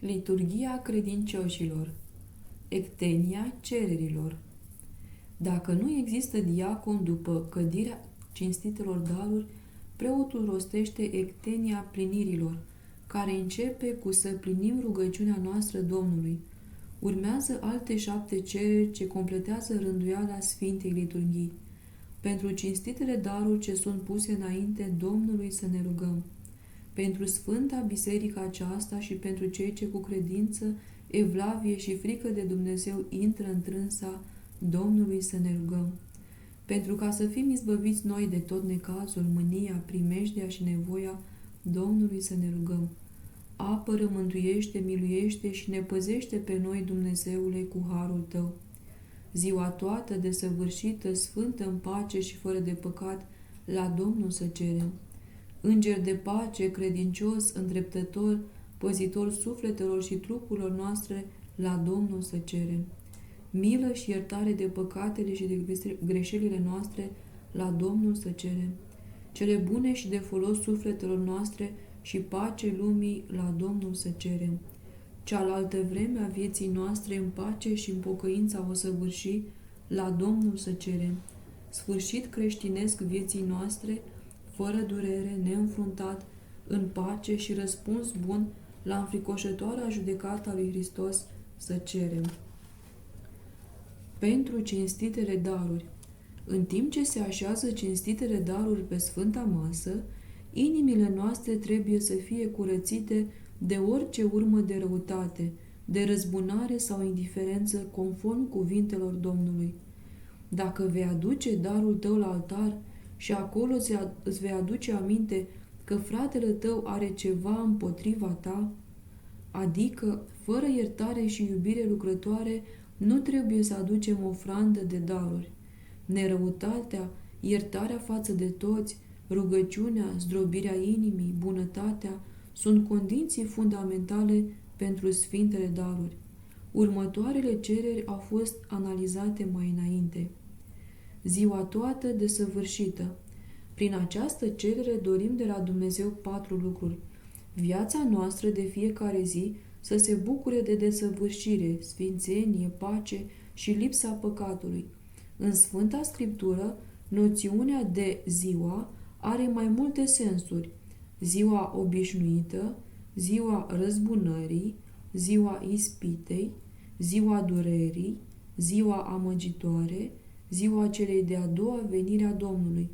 Liturghia credincioșilor. Ectenia cererilor. Dacă nu există diacon după cădirea cinstitelor daruri, preotul rostește ectenia plinirilor, care începe cu să plinim rugăciunea noastră Domnului. Urmează alte 7 cereri ce completează rânduiala Sfintei Liturghii. Pentru cinstitele daruri ce sunt puse înainte Domnului să ne rugăm. Pentru Sfânta Biserică aceasta și pentru cei ce cu credință, evlavie și frică de Dumnezeu intră în trânsa Domnului să ne rugăm. Pentru ca să fim izbăviți noi de tot necazul, mânia, primejdea și nevoia Domnului să ne rugăm. Apără, mântuiește, miluiește și ne păzește pe noi, Dumnezeule, cu harul Tău. Ziua toată, desăvârșită, sfântă în pace și fără de păcat, la Domnul să cerem. Înger de pace, credincios, îndreptător, păzitor sufletelor și trupurilor noastre, la Domnul să cerem. Milă și iertare de păcatele și de greșelile noastre, la Domnul să cerem. Cele bune și de folos sufletelor noastre și pace lumii, la Domnul să cerem. Cealaltă vreme a vieții noastre în pace și în pocăința o săvârși, la Domnul să cerem. Sfârșit creștinesc vieții noastre, fără durere, neînfruntat, în pace și răspuns bun la înfricoșătoarea judecată a lui Hristos să cerem. Pentru cinstitele daruri. În timp ce se așează cinstitele daruri pe Sfânta Masă, inimile noastre trebuie să fie curățite de orice urmă de răutate, de răzbunare sau indiferență, conform cuvintelor Domnului. Dacă vei aduce darul tău la altar și acolo îți vei aduce aminte că fratele tău are ceva împotriva ta, adică fără iertare și iubire lucrătoare, nu trebuie să aducem ofrandă de daruri. Nerăutatea, iertarea față de toți, rugăciunea, zdrobirea inimii, bunătatea, sunt condiții fundamentale pentru Sfintele Daruri. Următoarele cereri au fost analizate mai înainte. Ziua toată desăvârșită. Prin această cerere dorim de la Dumnezeu 4 lucruri. Viața noastră de fiecare zi să se bucure de desăvârșire, sfințenie, pace și lipsa păcatului. În Sfânta Scriptură, noțiunea de ziua are mai multe sensuri. Ziua obișnuită, ziua răzbunării, ziua ispitei, ziua durerii, ziua amăgitoare, ziua celei de-a doua venire a Domnului.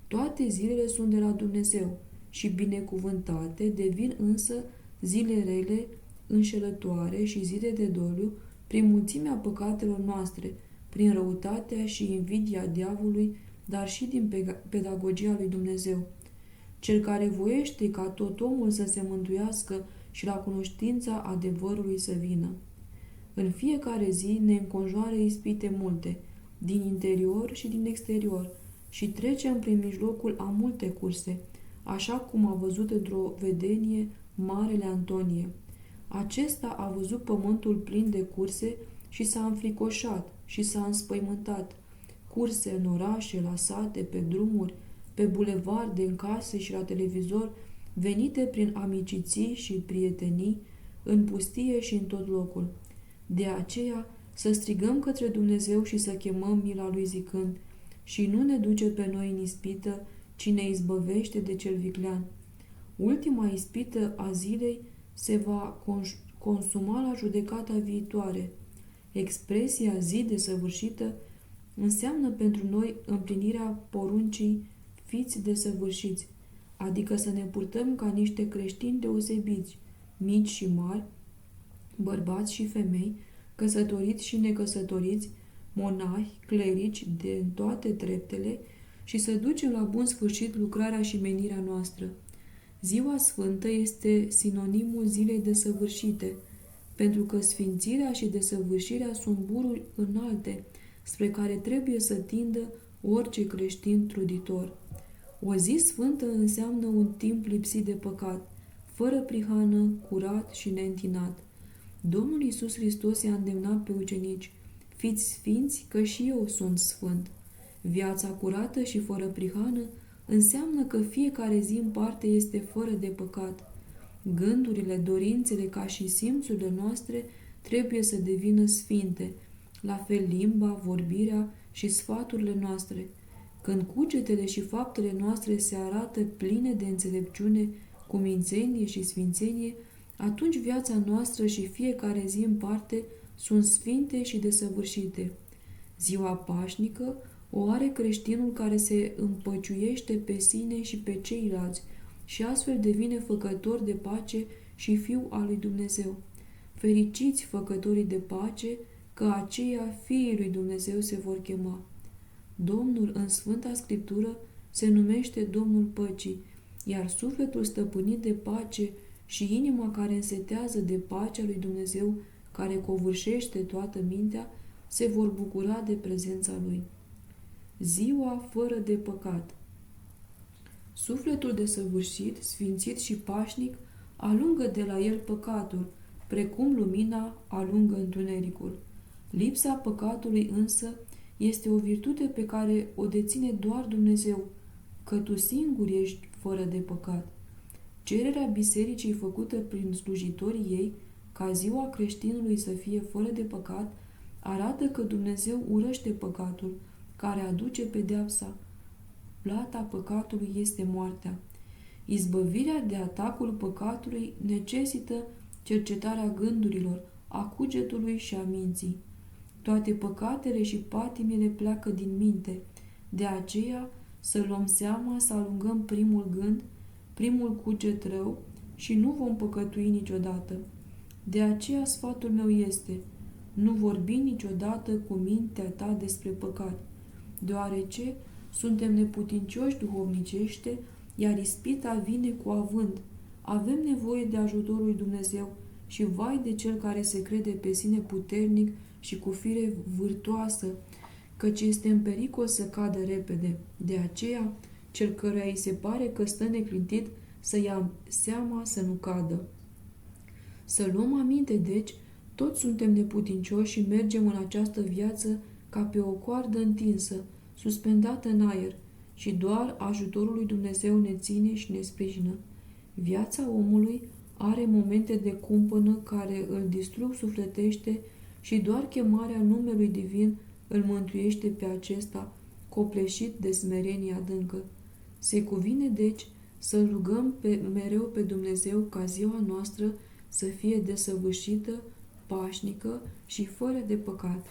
Toate zilele sunt de la Dumnezeu și binecuvântate, devin însă zile rele, înșelătoare și zile de doliu prin mulțimea păcatelor noastre, prin răutatea și invidia diavolului, dar și din pedagogia lui Dumnezeu. Cel care voiește ca tot omul să se mântuiască și la cunoștința adevărului să vină. În fiecare zi ne înconjoară ispite multe, din interior și din exterior, și trecem prin mijlocul a multe curse, așa cum a văzut într-o vedenie Marele Antonie. Acesta a văzut pământul plin de curse și s-a înfricoșat și s-a înspăimântat. Curse în orașe, la sate, pe drumuri, pe bulevarde, în case și la televizor, venite prin amiciții și prietenii, în pustie și în tot locul. De aceea să strigăm către Dumnezeu și să chemăm mila Lui zicând: și nu ne duce pe noi în ispită, ci ne izbăvește de cel viclean. Ultima ispită a zilei se va consuma la judecata viitoare. Expresia zi desăvârșită înseamnă pentru noi împlinirea poruncii fiți desăvârșiți, adică să ne purtăm ca niște creștini deosebiți, mici și mari, bărbați și femei, căsătoriți și necăsătoriți, monahi, clerici de toate treptele și să ducem la bun sfârșit lucrarea și menirea noastră. Ziua Sfântă este sinonimul zilei desăvârșite, pentru că sfințirea și desăvârșirea sunt bururi înalte spre care trebuie să tindă orice creștin truditor. O zi sfântă înseamnă un timp lipsit de păcat, fără prihană, curat și neîntinat. Domnul Iisus Hristos i-a îndemnat pe ucenici: fiți sfinți, că și eu sunt sfânt. Viața curată și fără prihană înseamnă că fiecare zi în parte este fără de păcat. Gândurile, dorințele ca și simțurile noastre trebuie să devină sfinte, la fel limba, vorbirea și sfaturile noastre. Când cugetele și faptele noastre se arată pline de înțelepciune, cumințenie și sfințenie, atunci viața noastră și fiecare zi în parte sunt sfinte și desăvârșite. Ziua pașnică o are creștinul care se împăciuiește pe sine și pe ceilalți și astfel devine făcător de pace și fiu al lui Dumnezeu. Fericiți făcătorii de pace, că aceia fiii lui Dumnezeu se vor chema. Domnul în Sfânta Scriptură se numește Domnul Păcii, iar sufletul stăpânit de pace și inima care însetează de pacea lui Dumnezeu, care covârșește toată mintea, se vor bucura de prezența Lui. Ziua fără de păcat. Sufletul desăvârșit, sfințit și pașnic alungă de la el păcatul, precum lumina alungă întunericul. Lipsa păcatului însă este o virtute pe care o deține doar Dumnezeu, că tu singur ești fără de păcat. Cererea bisericii făcută prin slujitorii ei, ca ziua creștinului să fie fără de păcat, arată că Dumnezeu urăște păcatul, care aduce pedeapsa. Plata păcatului este moartea. Izbăvirea de atacul păcatului necesită cercetarea gândurilor, a cugetului și a minții. Toate păcatele și patimile pleacă din minte, de aceea să luăm seama să alungăm primul gând, primul cuget rău și nu vom păcătui niciodată. De aceea sfatul meu este: nu vorbi niciodată cu mintea ta despre păcat, deoarece suntem neputincioși duhovnicește, iar ispita vine cu avânt. Avem nevoie de ajutorul lui Dumnezeu și vai de cel care se crede pe sine puternic și cu fire vârtoasă, căci este în pericol să cadă repede. De aceea, cel căruia îi se pare că stă neclintit să ia seama să nu cadă. Să luăm aminte, deci, toți suntem neputincioși și mergem în această viață ca pe o coardă întinsă, suspendată în aer, și doar ajutorul lui Dumnezeu ne ține și ne sprijină. Viața omului are momente de cumpănă care îl distrug sufletește și doar chemarea numelui divin îl mântuiește pe acesta, copleșit de smerenie adâncă. Se cuvine, deci, să rugăm mereu pe Dumnezeu ca ziua noastră să fie desăvârșită, pașnică și fără de păcat.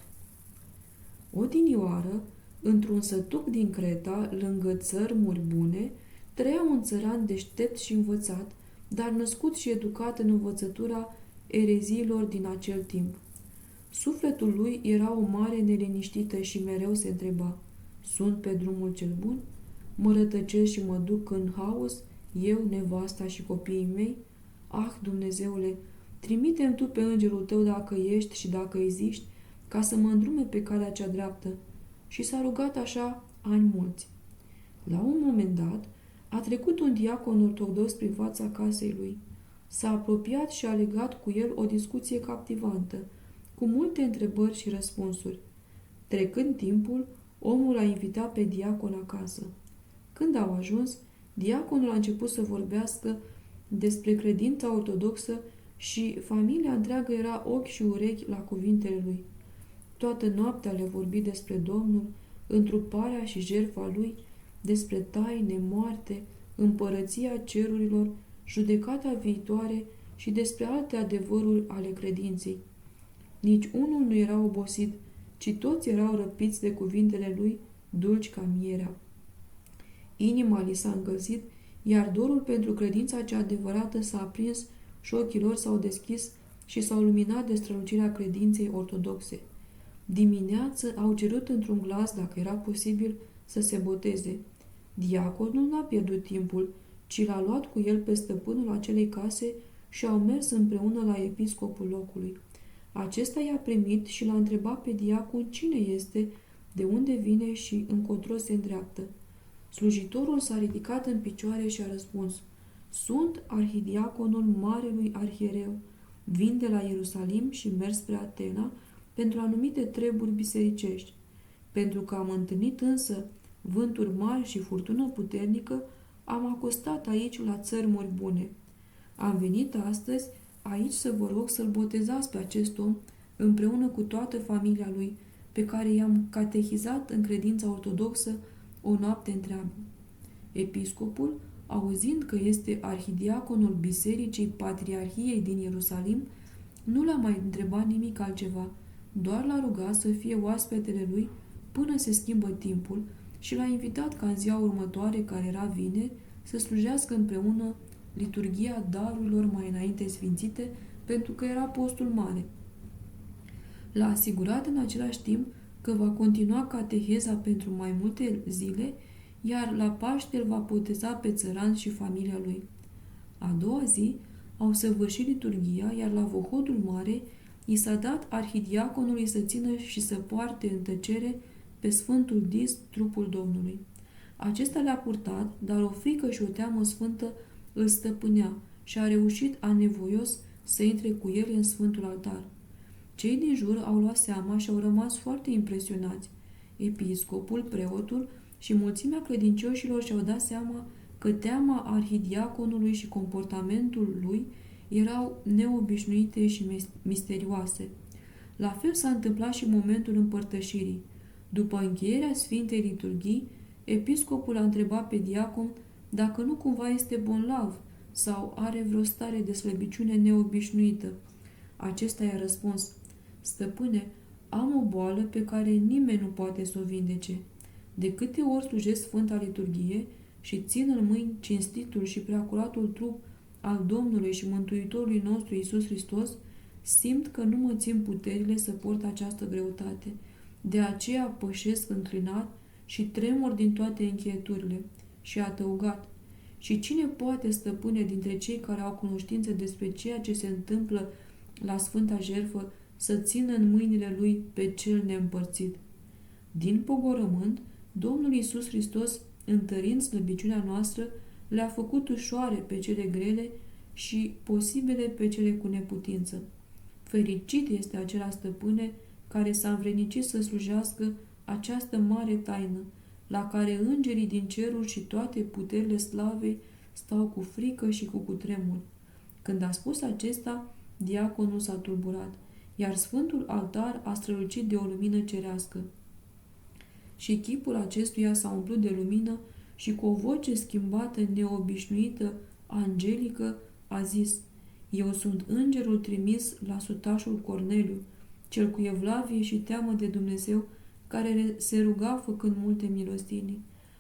Odinioară, într-un sătuc din Creta, lângă țărmuri bune, trăia un țăran deștept și învățat, dar născut și educat în învățătura ereziilor din acel timp. Sufletul lui era o mare neliniștită și mereu se întreba: sunt pe drumul cel bun? Mă rătăcesc și mă duc în haos, eu, nevasta și copiii mei? Ah, Dumnezeule, trimite-mi Tu pe îngerul Tău dacă ești și dacă existi, ca să mă îndrume pe calea cea dreaptă. Și s-a rugat așa ani mulți. La un moment dat, a trecut un diacon ortodox prin fața casei lui. S-a apropiat și a legat cu el o discuție captivantă, cu multe întrebări și răspunsuri. Trecând timpul, omul a invitat pe diacon acasă. Când au ajuns, diaconul a început să vorbească despre credința ortodoxă și familia întreagă era ochi și urechi la cuvintele lui. Toată noaptea le vorbi despre Domnul, întruparea și jertfa lui, despre taine, moarte, împărăția cerurilor, judecata viitoare și despre alte adevăruri ale credinței. Nici unul nu era obosit, ci toți erau răpiți de cuvintele lui, dulci ca mierea. Inima li s-a încălzit, iar dorul pentru credința cea adevărată s-a aprins și ochii lor s-au deschis și s-au luminat de strălucirea credinței ortodoxe. Dimineață au cerut într-un glas dacă era posibil să se boteze. Diaconul n-a pierdut timpul, ci l-a luat cu el pe stăpânul acelei case și au mers împreună la episcopul locului. Acesta i-a primit și l-a întrebat pe diacon cine este, de unde vine și încotro se îndreaptă. Slujitorul s-a ridicat în picioare și a răspuns: sunt arhidiaconul marelui arhiereu, vin de la Ierusalim și mers spre Atena pentru anumite treburi bisericești. Pentru că am întâlnit însă vânturi mari și furtună puternică, am acostat aici la țărmuri bune. Am venit astăzi aici să vă rog să-l botezați pe acest om împreună cu toată familia lui, pe care i-am catehizat în credința ortodoxă o noapte întreagă. Episcopul, auzind că este arhidiaconul Bisericii Patriarhiei din Ierusalim, nu l-a mai întrebat nimic altceva, doar l-a rugat să fie oaspetele lui până se schimbă timpul și l-a invitat ca în ziua următoare, care era vineri, să slujească împreună liturghia darurilor mai înainte sfințite, pentru că era postul mare. L-a asigurat în același timp că va continua cateheza pentru mai multe zile, iar la Paște îl va boteza pe țăran și familia lui. A doua zi au săvârșit liturghia, iar la vohodul mare i s-a dat arhidiaconului să țină și să poarte în tăcere pe Sfântul Dis trupul Domnului. Acesta le-a purtat, dar o frică și o teamă sfântă îl stăpânea și a reușit anevoios să intre cu el în Sfântul Altar. Cei din jur au luat seama și au rămas foarte impresionați. Episcopul, preotul și mulțimea credincioșilor și-au dat seama că teama arhidiaconului și comportamentul lui erau neobișnuite și misterioase. La fel s-a întâmplat și momentul împărtășirii. După încheierea Sfintei Liturghii, episcopul a întrebat pe diacon dacă nu cumva este bolnav sau are vreo stare de slăbiciune neobișnuită. Acesta i-a răspuns: Stăpâne, am o boală pe care nimeni nu poate să o vindece. De câte ori slujesc Sfânta Liturghie și țin în mâini cinstitul și preacuratul trup al Domnului și Mântuitorului nostru Iisus Hristos, simt că nu mă țin puterile să port această greutate. De aceea pășesc înclinat și tremur din toate încheieturile. Și a adăugat: și cine poate, stăpâne, dintre cei care au cunoștință despre ceea ce se întâmplă la Sfânta Jertfă, să țină în mâinile lui pe cel neîmpărțit? Din pogorământ, Domnul Iisus Hristos, întărind slăbiciunea noastră, le-a făcut ușoare pe cele grele și posibile pe cele cu neputință. Fericit este acela, stăpâne, care s-a învrednicit să slujească această mare taină, la care îngerii din ceruri și toate puterile slavei stau cu frică și cu cutremur. Când a spus acesta, diaconul s-a tulburat, iar Sfântul Altar a strălucit de o lumină cerească. Și chipul acestuia s-a umplut de lumină și cu o voce schimbată, neobișnuită, angelică, a zis: Eu sunt îngerul trimis la sutașul Corneliu, cel cu evlavie și teamă de Dumnezeu, care se ruga făcând multe milostini.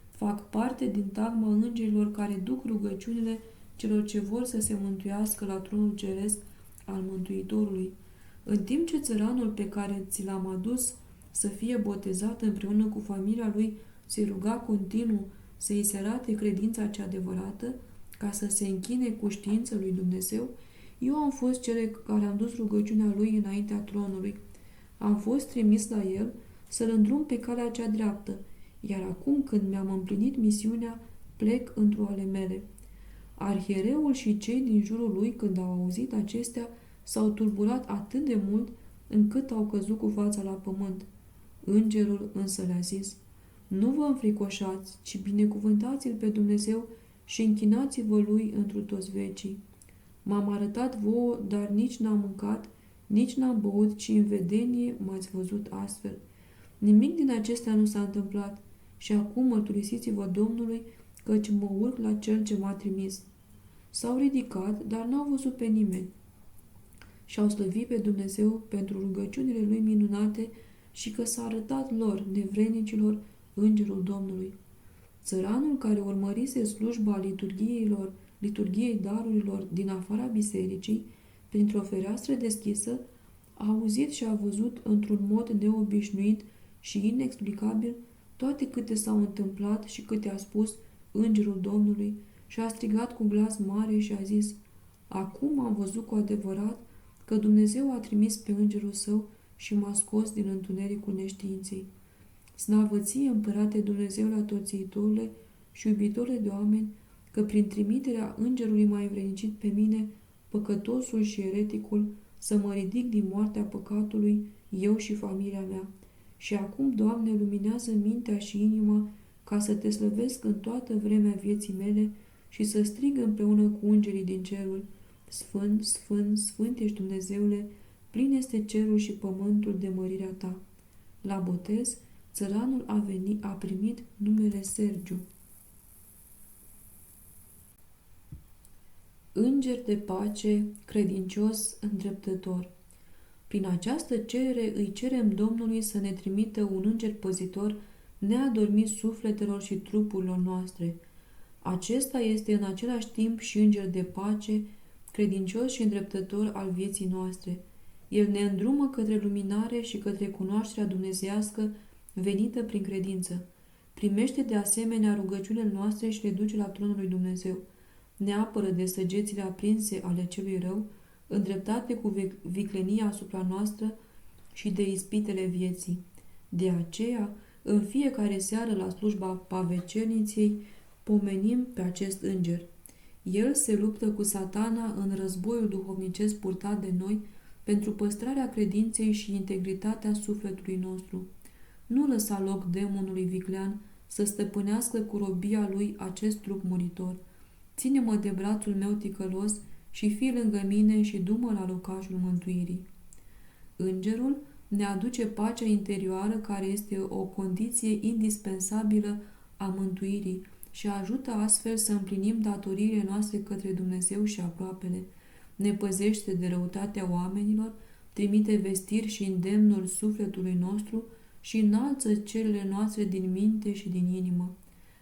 Fac parte din tagma îngerilor care duc rugăciunile celor ce vor să se mântuiască la tronul ceresc al Mântuitorului. În timp ce țăranul pe care ți l-am adus să fie botezat împreună cu familia lui se ruga continuu să îi se arate credința cea adevărată, ca să se închine cu știință lui Dumnezeu, eu am fost cele care am dus rugăciunea lui înaintea tronului. Am fost trimis la el să-l îndrum pe calea cea dreaptă, iar acum, când mi-am împlinit misiunea, plec într-o ale mele. Arhiereul și cei din jurul lui, când au auzit acestea, s-au tulburat atât de mult încât au căzut cu fața la pământ. Îngerul însă le-a zis: Nu vă înfricoșați, ci binecuvântați-l pe Dumnezeu și închinați-vă lui întru toți vecii. M-am arătat vouă, dar nici n-am mâncat, nici n-am băut, ci în vedenie m-ați văzut astfel. Nimic din acestea nu s-a întâmplat și acum mărturisiți-vă Domnului, căci mă urc la Cel ce m-a trimis. S-au ridicat, dar n-au văzut pe nimeni și au slăvit pe Dumnezeu pentru rugăciunile lui minunate și că s-a arătat lor, nevrednicilor, îngerul Domnului. Țăranul care urmărise slujba liturghiei darurilor din afara bisericii, printr-o fereastră deschisă, a auzit și a văzut într-un mod neobișnuit și inexplicabil toate câte s-au întâmplat și câte a spus îngerul Domnului și a strigat cu glas mare și a zis: Acum am văzut cu adevărat că Dumnezeu a trimis pe îngerul său și m-a scos din întunericul neștiinței. Slavă ție, Împărate Dumnezeule Atoțiitorule și iubitore de oameni, că prin trimiterea îngerului m-ai învrednicit pe mine, păcătosul și ereticul, să mă ridic din moartea păcatului, eu și familia mea. Și acum, Doamne, luminează mintea și inima ca să te slăvesc în toată vremea vieții mele și să strig împreună cu îngerii din cerul: Sfânt, sfânt, sfânt ești Dumnezeule, plin este cerul și pământul de mărirea ta. La botez, țăranul a primit numele Sergiu. Înger de pace, credincios, îndreptător. Prin această cerere îi cerem Domnului să ne trimită un înger păzitor neadormit sufletelor și trupurilor noastre. Acesta este în același timp și înger de pace, credincios și îndreptător al vieții noastre. El ne îndrumă către luminare și către cunoașterea dumnezeiască venită prin credință. Primește de asemenea rugăciunile noastre și le duce la tronul lui Dumnezeu. Ne apără de săgețile aprinse ale celui rău, îndreptate cu viclenia asupra noastră și de ispitele vieții. De aceea, în fiecare seară la slujba pavecerniției, pomenim pe acest înger. El se luptă cu Satana în războiul duhovnicesc purtat de noi pentru păstrarea credinței și integritatea sufletului nostru. Nu lăsa loc demonului viclean să stăpânească cu robia lui acest trup muritor. Ține-mă de brațul meu ticălos și fii lângă mine și du-mă la locașul mântuirii. Îngerul ne aduce pacea interioară care este o condiție indispensabilă a mântuirii și ajută astfel să împlinim datoriile noastre către Dumnezeu și aproapele. Ne păzește de răutatea oamenilor, trimite vestiri și îndemnuri sufletului nostru și înalță cererile noastre din minte și din inimă.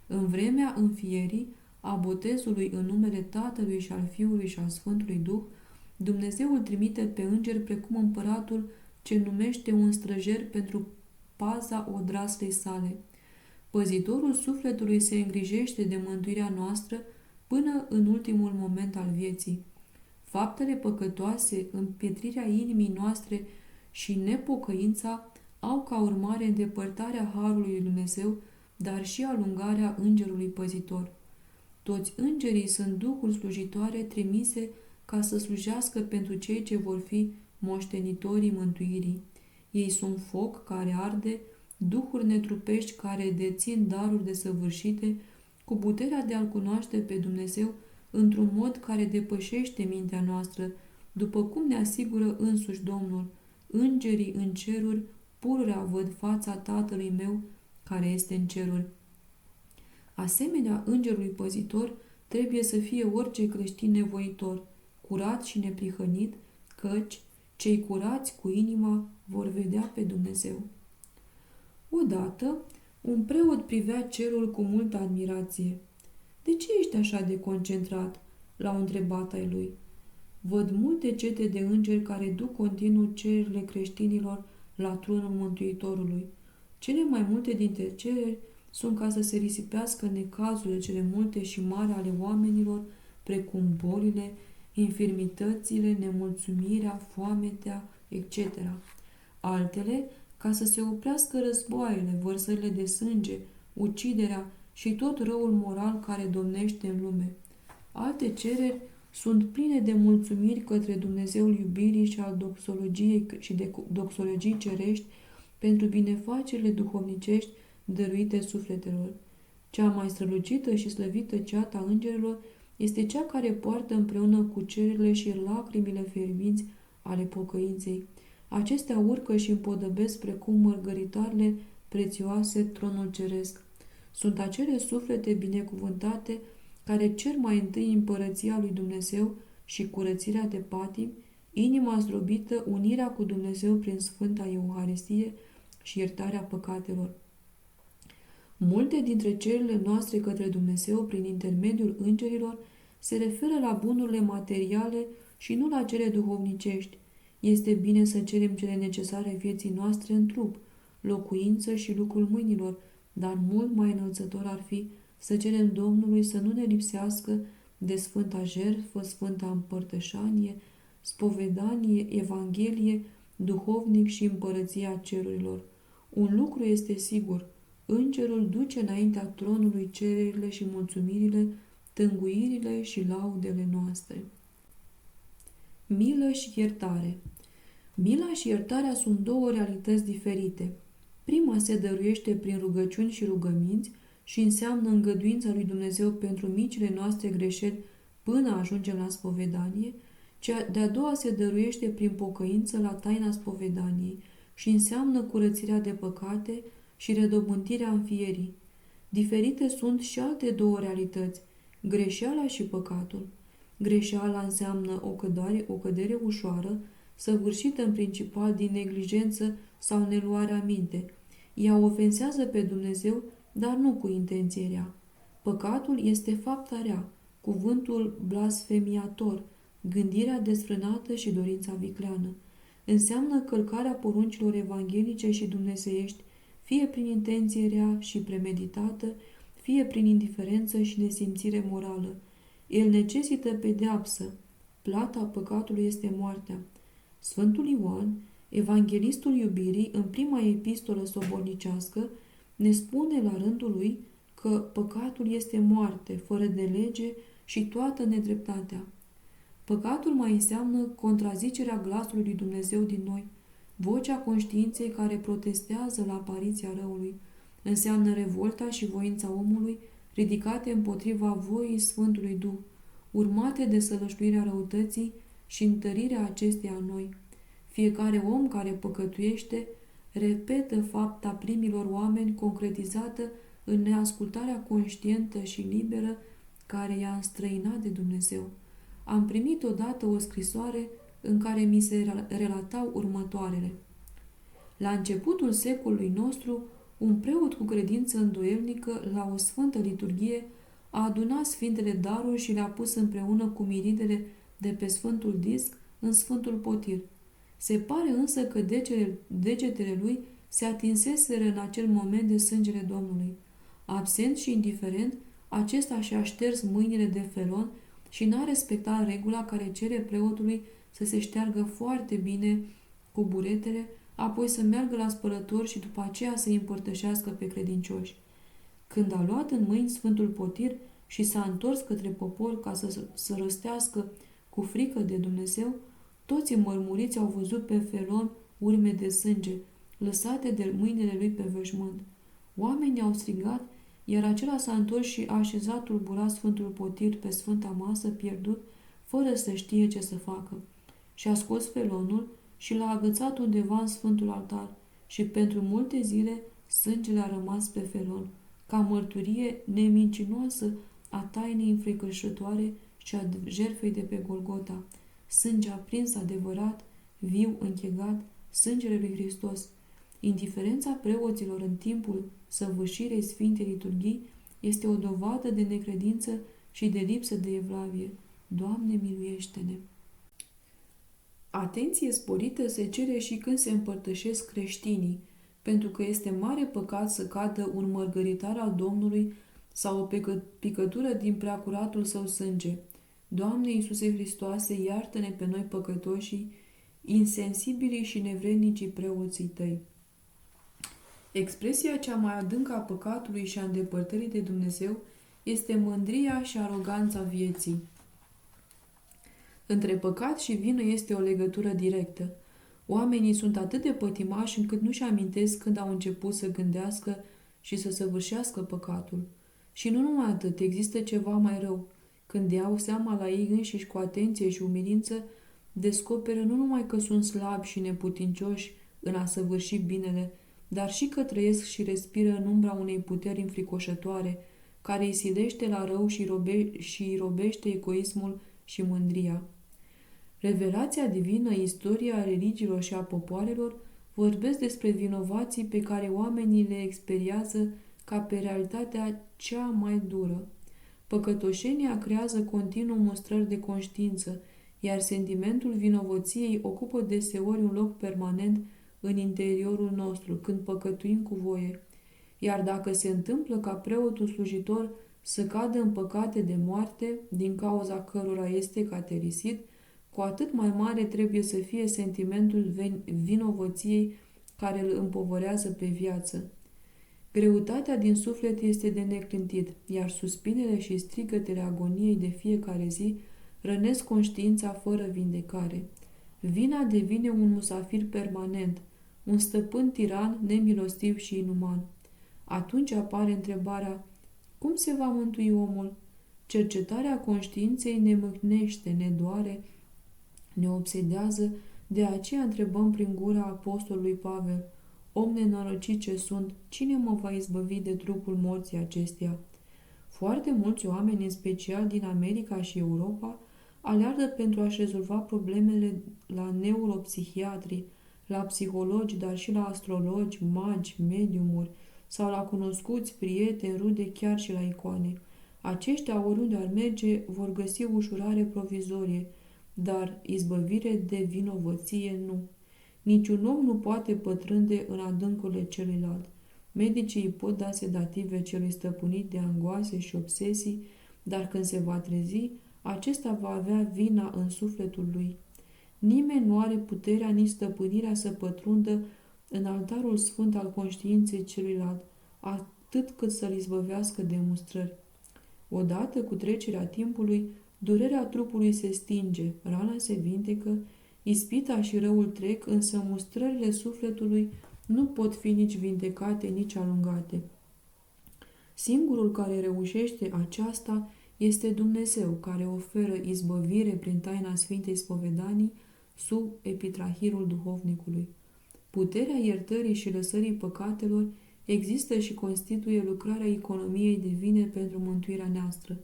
În vremea înfierii, a botezului în numele Tatălui și al Fiului și al Sfântului Duh, Dumnezeu îl trimite pe înger precum împăratul ce numește un străjer pentru paza odraslei sale. Păzitorul sufletului se îngrijește de mântuirea noastră până în ultimul moment al vieții. Faptele păcătoase, împietrirea inimii noastre și nepocăința au ca urmare îndepărtarea harului lui Dumnezeu, dar și alungarea îngerului păzitor. Toți îngerii sunt duhuri slujitoare trimise ca să slujească pentru cei ce vor fi moștenitorii mântuirii. Ei sunt foc care arde, duhuri netrupești care dețin daruri desăvârșite, cu puterea de a-L cunoaște pe Dumnezeu într-un mod care depășește mintea noastră, după cum ne asigură însuși Domnul. Îngerii în ceruri pururea văd fața Tatălui meu care este în ceruri. Asemenea, îngerului păzitor trebuie să fie orice creștin nevoitor, curat și neprihănit, căci cei curați cu inima vor vedea pe Dumnezeu. Odată, un preot privea cerul cu multă admirație. De ce ești așa de concentrat?" l-au întrebat ai lui. Văd multe cete de îngeri care duc continuu cererile creștinilor la tronul Mântuitorului. Cele mai multe dintre cereri sunt ca să se risipească necazurile cele multe și mari ale oamenilor, precum bolile, infirmitățile, nemulțumirea, foametea, etc. Altele, ca să se oprească războaiele, vărsările de sânge, uciderea și tot răul moral care domnește în lume. Alte cereri sunt pline de mulțumiri către Dumnezeul iubirii și al doxologiei și de doxologii cerești pentru binefacerile duhovnicești dăruite sufletelor. Cea mai strălucită și slăvită ceată a îngerilor este cea care poartă împreună cu cererile și lacrimile fervinți ale pocăinței. Acestea urcă și împodobesc precum mărgăritoarele prețioase tronul ceresc. Sunt acele suflete binecuvântate care cer mai întâi împărăția lui Dumnezeu și curățirea de patimi, inima zdrobită, unirea cu Dumnezeu prin Sfânta Euharistie și iertarea păcatelor. Multe dintre cererile noastre către Dumnezeu prin intermediul îngerilor se referă la bunurile materiale și nu la cele duhovnicești. Este bine să cerem cele necesare vieții noastre în trup, locuință și lucrul mâinilor, dar mult mai înălțător ar fi să cerem Domnului să nu ne lipsească de Sfânta Jertfă, Sfânta Împărtășanie, spovedanie, Evanghelie, duhovnic și împărăția cerurilor. Un lucru este sigur, îngerul duce înaintea tronului cererile și mulțumirile, tânguirile și laudele noastre. Milă și iertare. Mila și iertarea sunt două realități diferite. Prima se dăruiește prin rugăciuni și rugăminți și înseamnă îngăduința lui Dumnezeu pentru micile noastre greșeli până ajungem la spovedanie, Cea de-a doua se dăruiește prin pocăință la taina spovedaniei și înseamnă curățirea de păcate și redobândirea înfierii. Diferite sunt și alte două realități, greșeala și păcatul. Greșeala înseamnă o cădere ușoară, săvârșită în principal din neglijență sau neluarea minte. Ea ofensează pe Dumnezeu, dar nu cu intenție rea. Păcatul este fapta rea, cuvântul blasfemiator, gândirea desfrânată și dorința vicleană. Înseamnă călcarea poruncilor evanghelice și dumnezeiești, fie prin intenție rea și premeditată, fie prin indiferență și nesimțire morală. El necesită pedeapsă. Plata păcatului este moartea. Sfântul Ioan, evanghelistul iubirii, în prima epistolă sobornicească, ne spune la rândul lui că păcatul este moarte, fără de lege și toată nedreptatea. Păcatul mai înseamnă contrazicerea glasului lui Dumnezeu din noi, vocea conștiinței care protestează la apariția răului. Înseamnă revolta și voința omului ridicate împotriva voii Sfântului Duh, urmate de sălășluirea răutății și întărirea acesteia în noi. Fiecare om care păcătuiește repetă fapta primilor oameni concretizată în neascultarea conștientă și liberă care i-a înstrăinat de Dumnezeu. Am primit odată o scrisoare în care mi se relatau următoarele. La începutul secolului nostru, un preot cu credință îndoielnică la o sfântă liturghie a adunat sfintele daruri și le-a pus împreună cu miridele de pe sfântul disc în sfântul potir. Se pare însă că degetele lui se atinseseră în acel moment de sângele Domnului. Absent și indiferent, acesta și-a șters mâinile de felon și n-a respectat regula care cere preotului să se șteargă foarte bine cu buretele, apoi să meargă la spălător și după aceea să îi împărtășească pe credincioși. Când a luat în mâini Sfântul Potir și s-a întors către popor ca să răstească cu frică de Dumnezeu, toți înmărmuriți au văzut pe felon urme de sânge, lăsate de mâinile lui pe veșmânt. Oamenii au strigat, iar acela s-a întors și a așezat tulburat Sfântul Potir pe sfânta masă pierdut, fără să știe ce să facă. Și-a scos felonul și l-a agățat undeva în Sfântul Altar și pentru multe zile sângele a rămas pe felon, ca mărturie nemincinoasă a tainei înfricoșătoare și a jertfei de pe Golgota. Sânge aprins adevărat, viu, închegat, sângele lui Hristos. Indiferența preoților în timpul săvârșirei Sfintei Liturghii este o dovadă de necredință și de lipsă de evlavie. Doamne, miluiește-ne! Atenție sporită se cere și când se împărtășesc creștinii, pentru că este mare păcat să cadă un mărgăritar al Domnului sau o picătură din preacuratul său sânge. Doamne Iisuse Hristoase, iartă-ne pe noi păcătoșii, insensibilii și nevrednicii preoții Tăi. Expresia cea mai adâncă a păcatului și a îndepărtării de Dumnezeu este mândria și aroganța vieții. Între păcat și vină este o legătură directă. Oamenii sunt atât de pătimași încât nu-și amintesc când au început să gândească și să săvârșească păcatul. Și nu numai atât, există ceva mai rău. Când iau seama la ei înșiși cu atenție și umilință, descoperă nu numai că sunt slabi și neputincioși în a săvârși binele, dar și că trăiesc și respiră în umbra unei puteri înfricoșătoare, care îi silește la rău și îi robește egoismul și mândria. Revelația divină, istoria religiilor și a popoarelor vorbesc despre vinovații pe care oamenii le experiază ca pe realitatea cea mai dură. Păcătoșenia creează continuu mustrări de conștiință, iar sentimentul vinovăției ocupă deseori un loc permanent în interiorul nostru, când păcătuim cu voie. Iar dacă se întâmplă ca preotul slujitor să cadă în păcate de moarte, din cauza cărora este caterisit, cu atât mai mare trebuie să fie sentimentul vinovăției care îl împovărează pe viață. Greutatea din suflet este de neclintit, iar suspinele și strigătele agoniei de fiecare zi rănesc conștiința fără vindecare. Vina devine un musafir permanent, un stăpân tiran, nemilostiv și inuman. Atunci apare întrebarea: cum se va mântui omul? Cercetarea conștiinței ne mâhnește, ne doare, ne obsedează, de aceea întrebăm prin gura apostolului Pavel: om nenorocit ce sunt, cine mă va izbăvi de trupul morții acesteia? Foarte mulți oameni, în special din America și Europa, aleargă pentru a-și rezolva problemele la neuropsihiatri, la psihologi, dar și la astrologi, magi, mediumuri sau la cunoscuți, prieteni, rude, chiar și la icoane. Aceștia, oriunde ar merge, vor găsi ușurare provizorie, dar izbăvire de vinovăție nu. Niciun om nu poate pătrunde în adâncurile celuilalt. Medicii îi pot da sedative celui stăpânit de angoase și obsesii, dar când se va trezi, acesta va avea vina în sufletul lui. Nimeni nu are puterea nici stăpânirea să pătrundă în altarul sfânt al conștiinței celuilalt, atât cât să-l izbăvească de mustrări. Odată cu trecerea timpului, durerea trupului se stinge, rana se vindecă, ispita și răul trec, însă mustrările sufletului nu pot fi nici vindecate, nici alungate. Singurul care reușește aceasta este Dumnezeu, care oferă izbăvire prin taina Sfintei Spovedanii sub epitrahirul duhovnicului. Puterea iertării și lăsării păcatelor există și constituie lucrarea economiei divine pentru mântuirea noastră.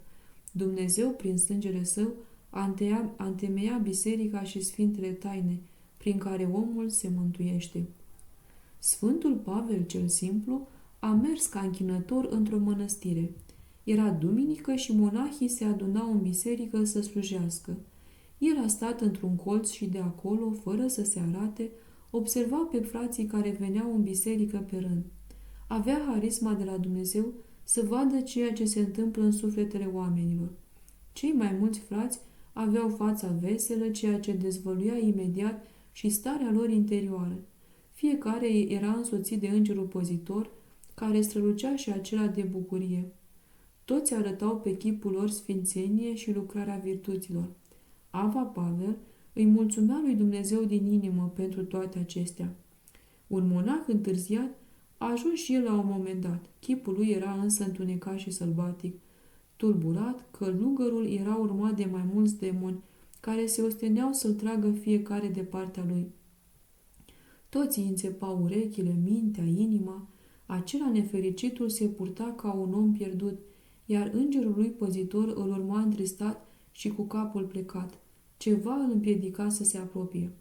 Dumnezeu, prin sângele Său, a întemeiat biserica și sfintele taine, prin care omul se mântuiește. Sfântul Pavel cel Simplu a mers ca închinător într-o mănăstire. Era duminică și monahii se adunau în biserică să slujească. El a stat într-un colț și de acolo, fără să se arate, observa pe frații care veneau în biserică pe rând. Avea harisma de la Dumnezeu să vadă ceea ce se întâmplă în sufletele oamenilor. Cei mai mulți frați aveau fața veselă, ceea ce dezvăluia imediat și starea lor interioară. Fiecare era însoțit de îngerul păzitor, care strălucea și acela de bucurie. Toți arătau pe chipul lor sfințenie și lucrarea virtuților. Ava Pavel îi mulțumea lui Dumnezeu din inimă pentru toate acestea. Un monah întârziat a ajuns și el la un moment dat. Chipul lui era însă întunecat și sălbatic. Tulburat, călugărul era urmat de mai mulți demoni, care se osteneau să-l tragă fiecare de partea lui. Toți îi înțepau urechile, mintea, inima. Acela nefericitul se purta ca un om pierdut, iar îngerul lui păzitor îl urma întristat și cu capul plecat. Ceva îl împiedica să se apropie.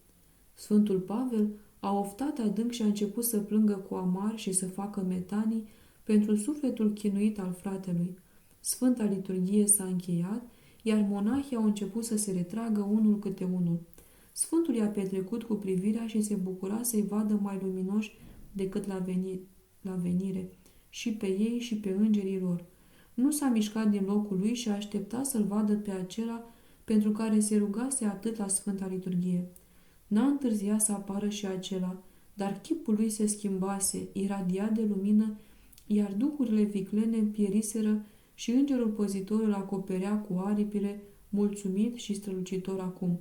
Sfântul Pavel a oftat adânc și a început să plângă cu amar și să facă metanii pentru sufletul chinuit al fratelui. Sfânta liturghie s-a încheiat, iar monahii au început să se retragă unul câte unul. Sfântul i-a petrecut cu privirea și se bucura să-i vadă mai luminoși decât la venire, și pe ei și pe îngerii lor. Nu s-a mișcat din locul lui și a așteptat să-l vadă pe acela pentru care se rugase atât la Sfânta Liturghie. N-a întârziat să apară și acela, dar chipul lui se schimbase, iradiat de lumină, iar duhurile viclene pieriseră și îngerul păzitor îl acoperea cu aripile, mulțumit și strălucitor acum.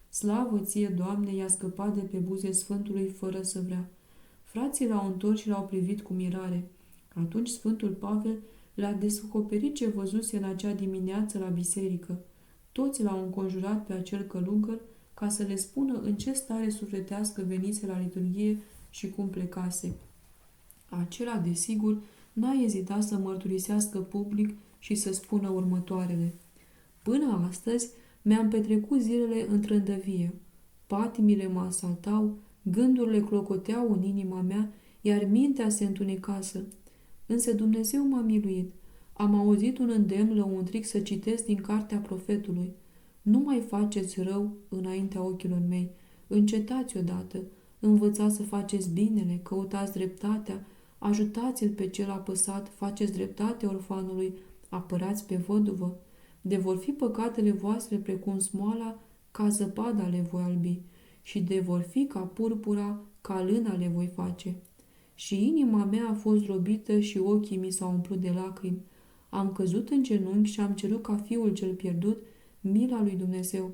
Slavă ție, Doamne, i-a scăpat de pe buze Sfântului fără să vrea. Frații l-au întors și l-au privit cu mirare. Atunci Sfântul Pavel le-a descoperit ce văzuse în acea dimineață la biserică. Toți l-au înconjurat pe acel călugăr ca să le spună în ce stare sufletească venise la liturghie și cum plecase. Acela, desigur, n-a ezitat să mărturisească public și să spună următoarele. Până astăzi mi-am petrecut zilele în trândăvie. Patimile mă asaltau, gândurile clocoteau în inima mea, iar mintea se întunecase. Însă Dumnezeu m-a miluit. Am auzit un îndemn lăuntric să citesc din cartea profetului. Nu mai faceți rău înaintea ochilor mei. Încetați odată. Învățați să faceți binele, căutați dreptatea, ajutați-l pe cel apăsat, faceți dreptate orfanului, apărați pe văduvă. De vor fi păcatele voastre precum smoala, ca zăpada le voi albi, și de vor fi ca purpura, ca lână le voi face. Și inima mea a fost robită și ochii mi s-au umplut de lacrimi. Am căzut în genunchi și am cerut ca fiul cel pierdut mila lui Dumnezeu.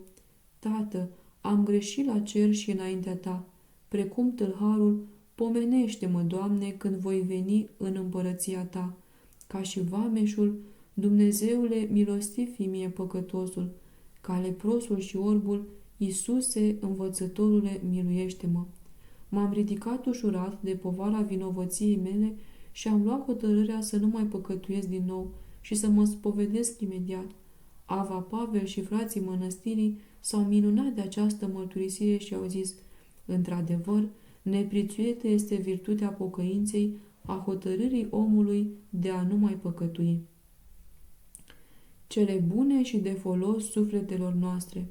Tată, am greșit la cer și înaintea ta. Precum tâlharul, pomenește-mă, Doamne, când voi veni în împărăția ta. Ca și vameșul, Dumnezeule, milostiv fi mie păcătosul. Ca leprosul și orbul, Iisuse, învățătorule, miluiește-mă! M-am ridicat ușurat de povara vinovăției mele și am luat hotărârea să nu mai păcătuiesc din nou și să mă spovedesc imediat. Ava Pavel și frații mănăstirii s-au minunat de această mărturisire și au zis: într-adevăr, neprețuită este virtutea pocăinței, a hotărârii omului de a nu mai păcătui. Cele bune și de folos sufletelor noastre.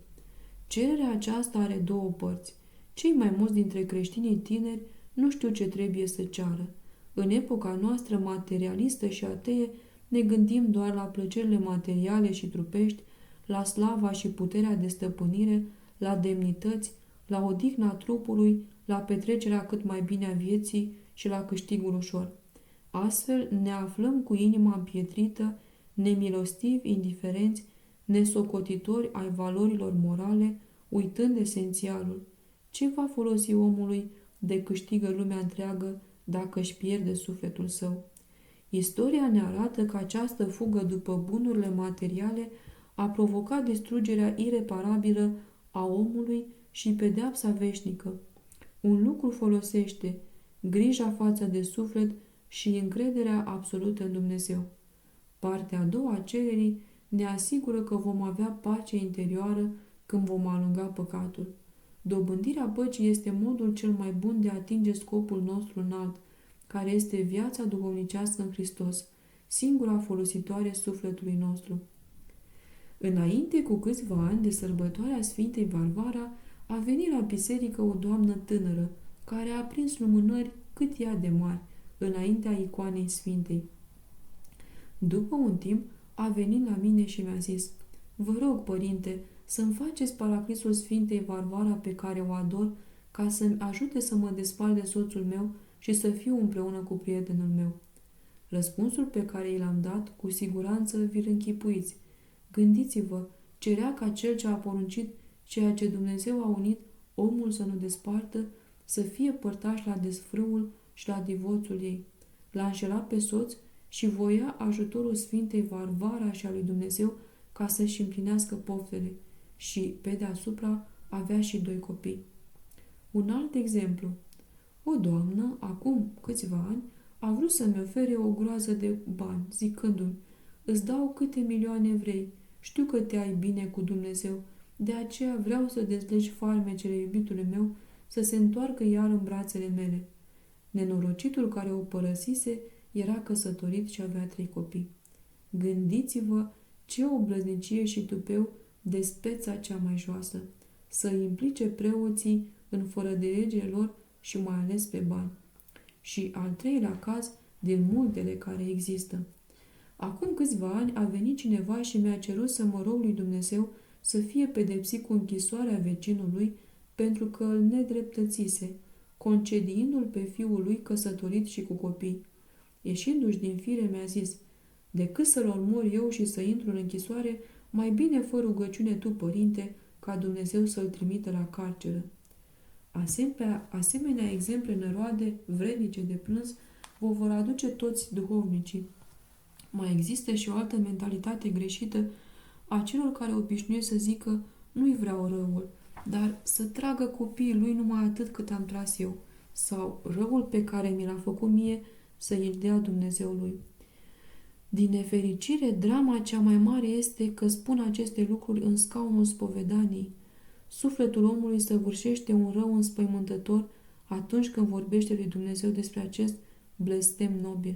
Cererea aceasta are două părți. Cei mai mulți dintre creștinii tineri nu știu ce trebuie să ceară. În epoca noastră materialistă și atee ne gândim doar la plăcerile materiale și trupești, la slava și puterea de stăpânire, la demnități, la odihna trupului, la petrecerea cât mai bine a vieții și la câștigul ușor. Astfel ne aflăm cu inima împietrită, nemilostivi, indiferenți, nesocotitori ai valorilor morale, uitând esențialul. Ce va folosi omului de câștigă lumea întreagă dacă își pierde sufletul său? Istoria ne arată că această fugă după bunurile materiale a provocat distrugerea ireparabilă a omului și pedeapsa veșnică. Un lucru folosește: grija față de suflet și încrederea absolută în Dumnezeu. Partea a doua a cererii ne asigură că vom avea pace interioară când vom alunga păcatul. Dobândirea păcii este modul cel mai bun de a atinge scopul nostru înalt, care este viața duhovnicească în Hristos, singura folositoare sufletului nostru. Înainte cu câțiva ani de sărbătoarea Sfintei Varvara, a venit la biserică o doamnă tânără, care a prins lumânări cât ea de mari, înaintea icoanei Sfintei. După un timp, a venit la mine și mi-a zis: vă rog, părinte, să-mi faceți paraclisul Sfintei Varvara pe care o ador, ca să-mi ajute să mă despart de soțul meu și să fiu împreună cu prietenul meu. Răspunsul pe care i l-am dat, cu siguranță vi-l închipuiți. Gândiți-vă, cerea ca cel ce a poruncit ceea ce Dumnezeu a unit, omul să nu despartă, să fie părtaș la desfrâul și la divorțul ei. L-a înșelat pe soț și voia ajutorul Sfintei Varvara și a lui Dumnezeu ca să-și împlinească poftele. Și, pe deasupra, avea și 2 copii. Un alt exemplu. O doamnă, acum câțiva ani, a vrut să-mi ofere o groază de bani, zicându-mi: îți dau câte milioane vrei, știu că te ai bine cu Dumnezeu, de aceea vreau să dezlegi farmecele iubitului meu, să se întoarcă iar în brațele mele. Nenorocitul care o părăsise era căsătorit și avea 3 copii. Gândiți-vă ce obrăznicie și tupeu de speța cea mai joasă, să implice preoții în fără de legile lor și mai ales pe bani. Și al treilea caz din multele care există. Acum câțiva ani a venit cineva și mi-a cerut să mă rog lui Dumnezeu să fie pedepsit cu închisoarea vecinului pentru că îl nedreptățise, concediindu-l pe fiul lui căsătorit și cu copii. Ieșindu-și din fire, mi-a zis: decât să-l omor eu și să intru în închisoare, mai bine fă rugăciune tu, părinte, ca Dumnezeu să-l trimită la carceră. Asemenea exemple năroade, vrednice de plâns, vă vor aduce toți duhovnicii. Mai există și o altă mentalitate greșită a celor care obișnuiesc să zică: nu-i vreau răul, dar să tragă copiii lui numai atât cât am tras eu, sau răul pe care mi l-a făcut mie să îl dea Dumnezeului. Din nefericire, drama cea mai mare este că spun aceste lucruri în scaunul spovedaniei. Sufletul omului săvârșește un rău înspăimântător atunci când vorbește lui Dumnezeu despre acest blestem nobil.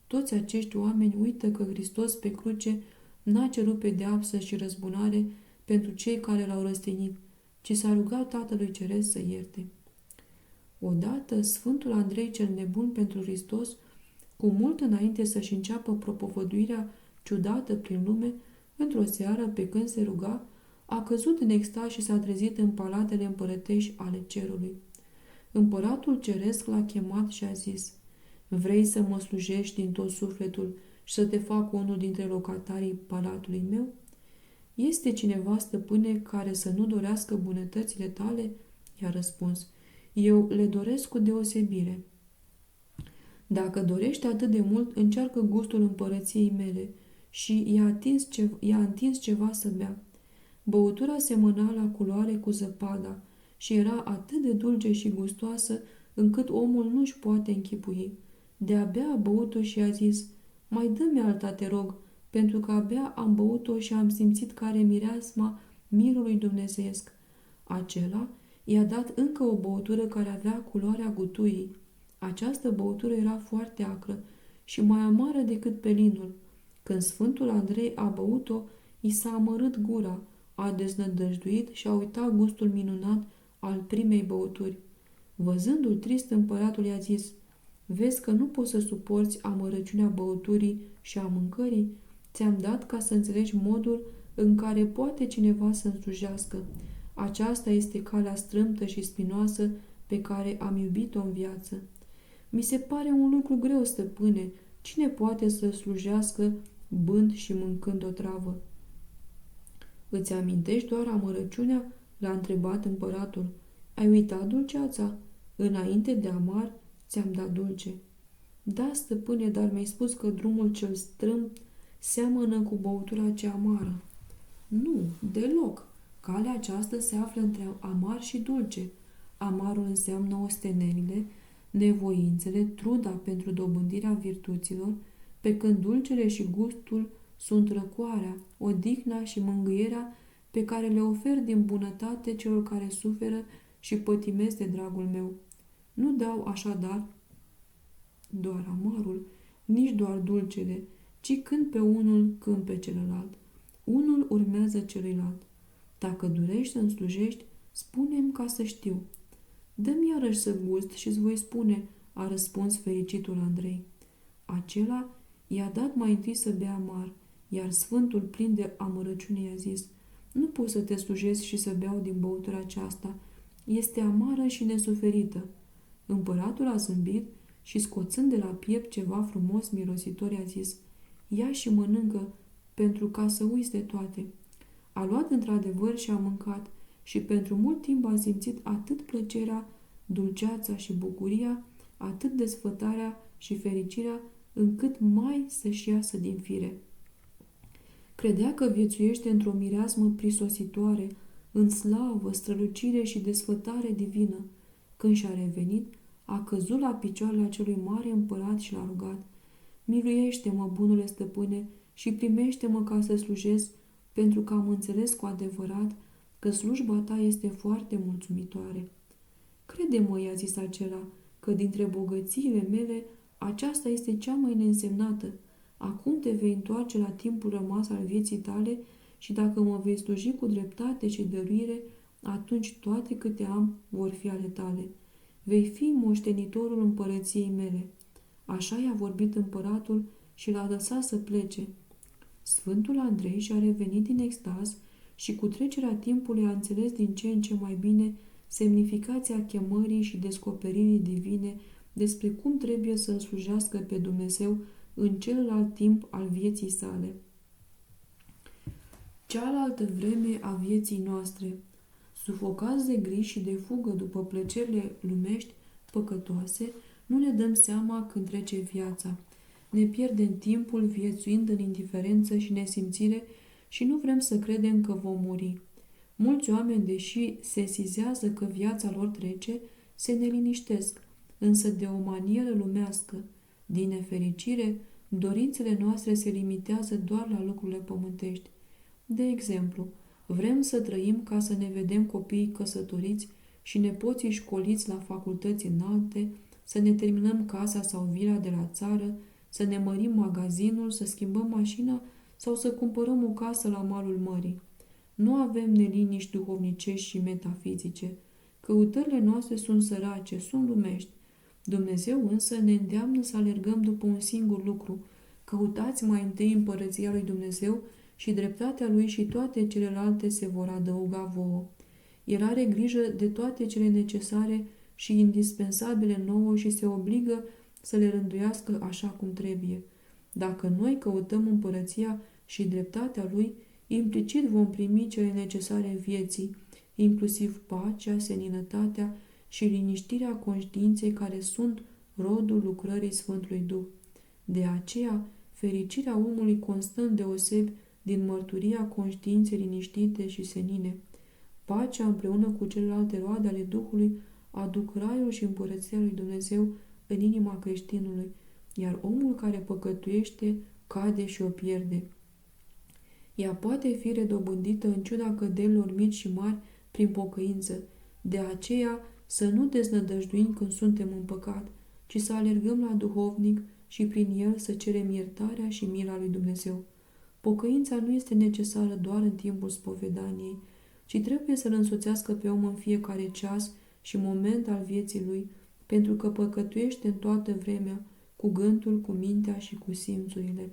Toți acești oameni uită că Hristos pe cruce n-a cerut pedeapsă și răzbunare pentru cei care l-au răstignit, ci s-a rugat Tatălui Ceresc să ierte. Odată, Sfântul Andrei cel Nebun pentru Hristos, cu mult înainte să-și înceapă propovăduirea ciudată prin lume, într-o seară, pe când se ruga, a căzut în extaz și s-a trezit în palatele împărătești ale cerului. Împăratul ceresc l-a chemat și a zis: vrei să mă slujești din tot sufletul și să te fac unul dintre locatarii palatului meu? Este cineva, stăpâne, care să nu dorească bunătățile tale? I-a răspuns: eu le doresc cu deosebire. Dacă dorești atât de mult, încearcă gustul împărăției mele. Și i-a întins ceva să bea. Băutura semăna la culoare cu zăpada și era atât de dulce și gustoasă încât omul nu-și poate închipui. De-abia a băut-o și a zis, mai dă-mi alta, te rog, pentru că abia am băut-o și am simțit că are mireasma mirului dumnezeiesc. Acela i-a dat încă o băutură care avea culoarea gutuii. Această băutură era foarte acră și mai amară decât pelinul. Când Sfântul Andrei a băut-o, i s-a amărât gura, a deznădăjduit și a uitat gustul minunat al primei băuturi. Văzându-l trist, împăratul i-a zis, vezi că nu poți să suporți amărăciunea băuturii și a mâncării? Ți-am dat ca să înțelegi modul în care poate cineva să slujească. Aceasta este calea strâmtă și spinoasă pe care am iubit-o în viață. Mi se pare un lucru greu, stăpâne. Cine poate să slujească bând și mâncând o travă? Îți amintești doar amărăciunea? L-a întrebat împăratul. Ai uitat dulceața? Înainte de amar, ți-am dat dulce. Da, stăpâne, dar mi-ai spus că drumul cel strâmt seamănă cu băutura cea amară. Nu, deloc. Calea aceasta se află între amar și dulce. Amarul înseamnă ostenelile, nevoințele, truda pentru dobândirea virtuților, pe când dulcele și gustul sunt răcoarea, odihna și mângâierea pe care le ofer din bunătate celor care suferă și pătimesc de dragul meu. Nu dau așadar doar amarul, nici doar dulcele, ci când pe unul, când pe celălalt. Unul urmează celuilalt. Dacă dorești să-mi slujești, spune-mi ca să știu. Dă-mi iarăși să gust și îți voi spune, a răspuns fericitul Andrei. Acela i-a dat mai întâi să bea amar, iar Sfântul, plin de amărăciune, i-a zis, nu pot să te slujesc și să beau din băutura aceasta. Este amară și nesuferită. Împăratul a zâmbit și, scoțând de la piept ceva frumos mirositor, i-a zis, ia și mănâncă, pentru ca să uiți de toate. A luat într-adevăr și a mâncat și pentru mult timp a simțit atât plăcerea, dulceața și bucuria, atât desfătarea și fericirea, încât mai să-și iasă din fire. Credea că viețuiește într-o mireasmă prisositoare, în slavă, strălucire și desfătare divină. Când și-a revenit, a căzut la picioarele acelui mare împărat și l-a rugat, miluiește-mă, bunule stăpâne, și primește-mă ca să slujesc, pentru că am înțeles cu adevărat că slujba ta este foarte mulțumitoare. Crede-mă, i-a zis acela, că dintre bogățiile mele aceasta este cea mai neînsemnată. Acum te vei întoarce la timpul rămas al vieții tale și dacă mă vei sluji cu dreptate și dăruire, atunci toate câte am vor fi ale tale. Vei fi moștenitorul împărăției mele. Așa i-a vorbit împăratul și l-a lăsat să plece. Sfântul Andrei și-a revenit din extaz și cu trecerea timpului a înțeles din ce în ce mai bine semnificația chemării și descoperirii divine despre cum trebuie să slujească pe Dumnezeu în celălalt timp al vieții sale. Cealaltă vreme a vieții noastre, sufocați de griji și de fugă după plăcerile lumești păcătoase, nu ne dăm seama când trece viața. Ne pierdem timpul viețuind în indiferență și nesimțire și nu vrem să credem că vom muri. Mulți oameni, deși sesizează că viața lor trece, se neliniștesc, însă de o manieră lumească. Din nefericire, dorințele noastre se limitează doar la lucrurile pământești. De exemplu, vrem să trăim ca să ne vedem copiii căsătoriți și nepoții școliți la facultăți înalte, să ne terminăm casa sau vila de la țară, să ne mărim magazinul, să schimbăm mașina sau să cumpărăm o casă la malul mării. Nu avem neliniști duhovnicești și metafizice. Căutările noastre sunt sărace, sunt lumești. Dumnezeu însă ne îndeamnă să alergăm după un singur lucru. Căutați mai întâi împărăția lui Dumnezeu și dreptatea lui și toate celelalte se vor adăuga vouă. El are grijă de toate cele necesare și indispensabile nouă și se obligă să le rânduiască așa cum trebuie. Dacă noi căutăm împărăția și dreptatea lui, implicit vom primi cele necesare vieții, inclusiv pacea, seninătatea și liniștirea conștiinței care sunt rodul lucrării Sfântului Duh. De aceea, fericirea omului constă îndeosebi din mărturia conștiinței liniștite și senine. Pacea împreună cu celelalte roade ale Duhului aduc raiul și împărăția lui Dumnezeu în inima creștinului, iar omul care păcătuiește cade și o pierde. Ea poate fi redobândită în ciuda căderilor mici și mari prin pocăință. De aceea să nu deznădăjduim când suntem în păcat, ci să alergăm la duhovnic și prin el să cerem iertarea și mila lui Dumnezeu. Pocăința nu este necesară doar în timpul spovedaniei, ci trebuie să-l însoțească pe om în fiecare ceas și moment al vieții lui, pentru că păcătuiește în toată vremea, cu gândul, cu mintea și cu simțurile.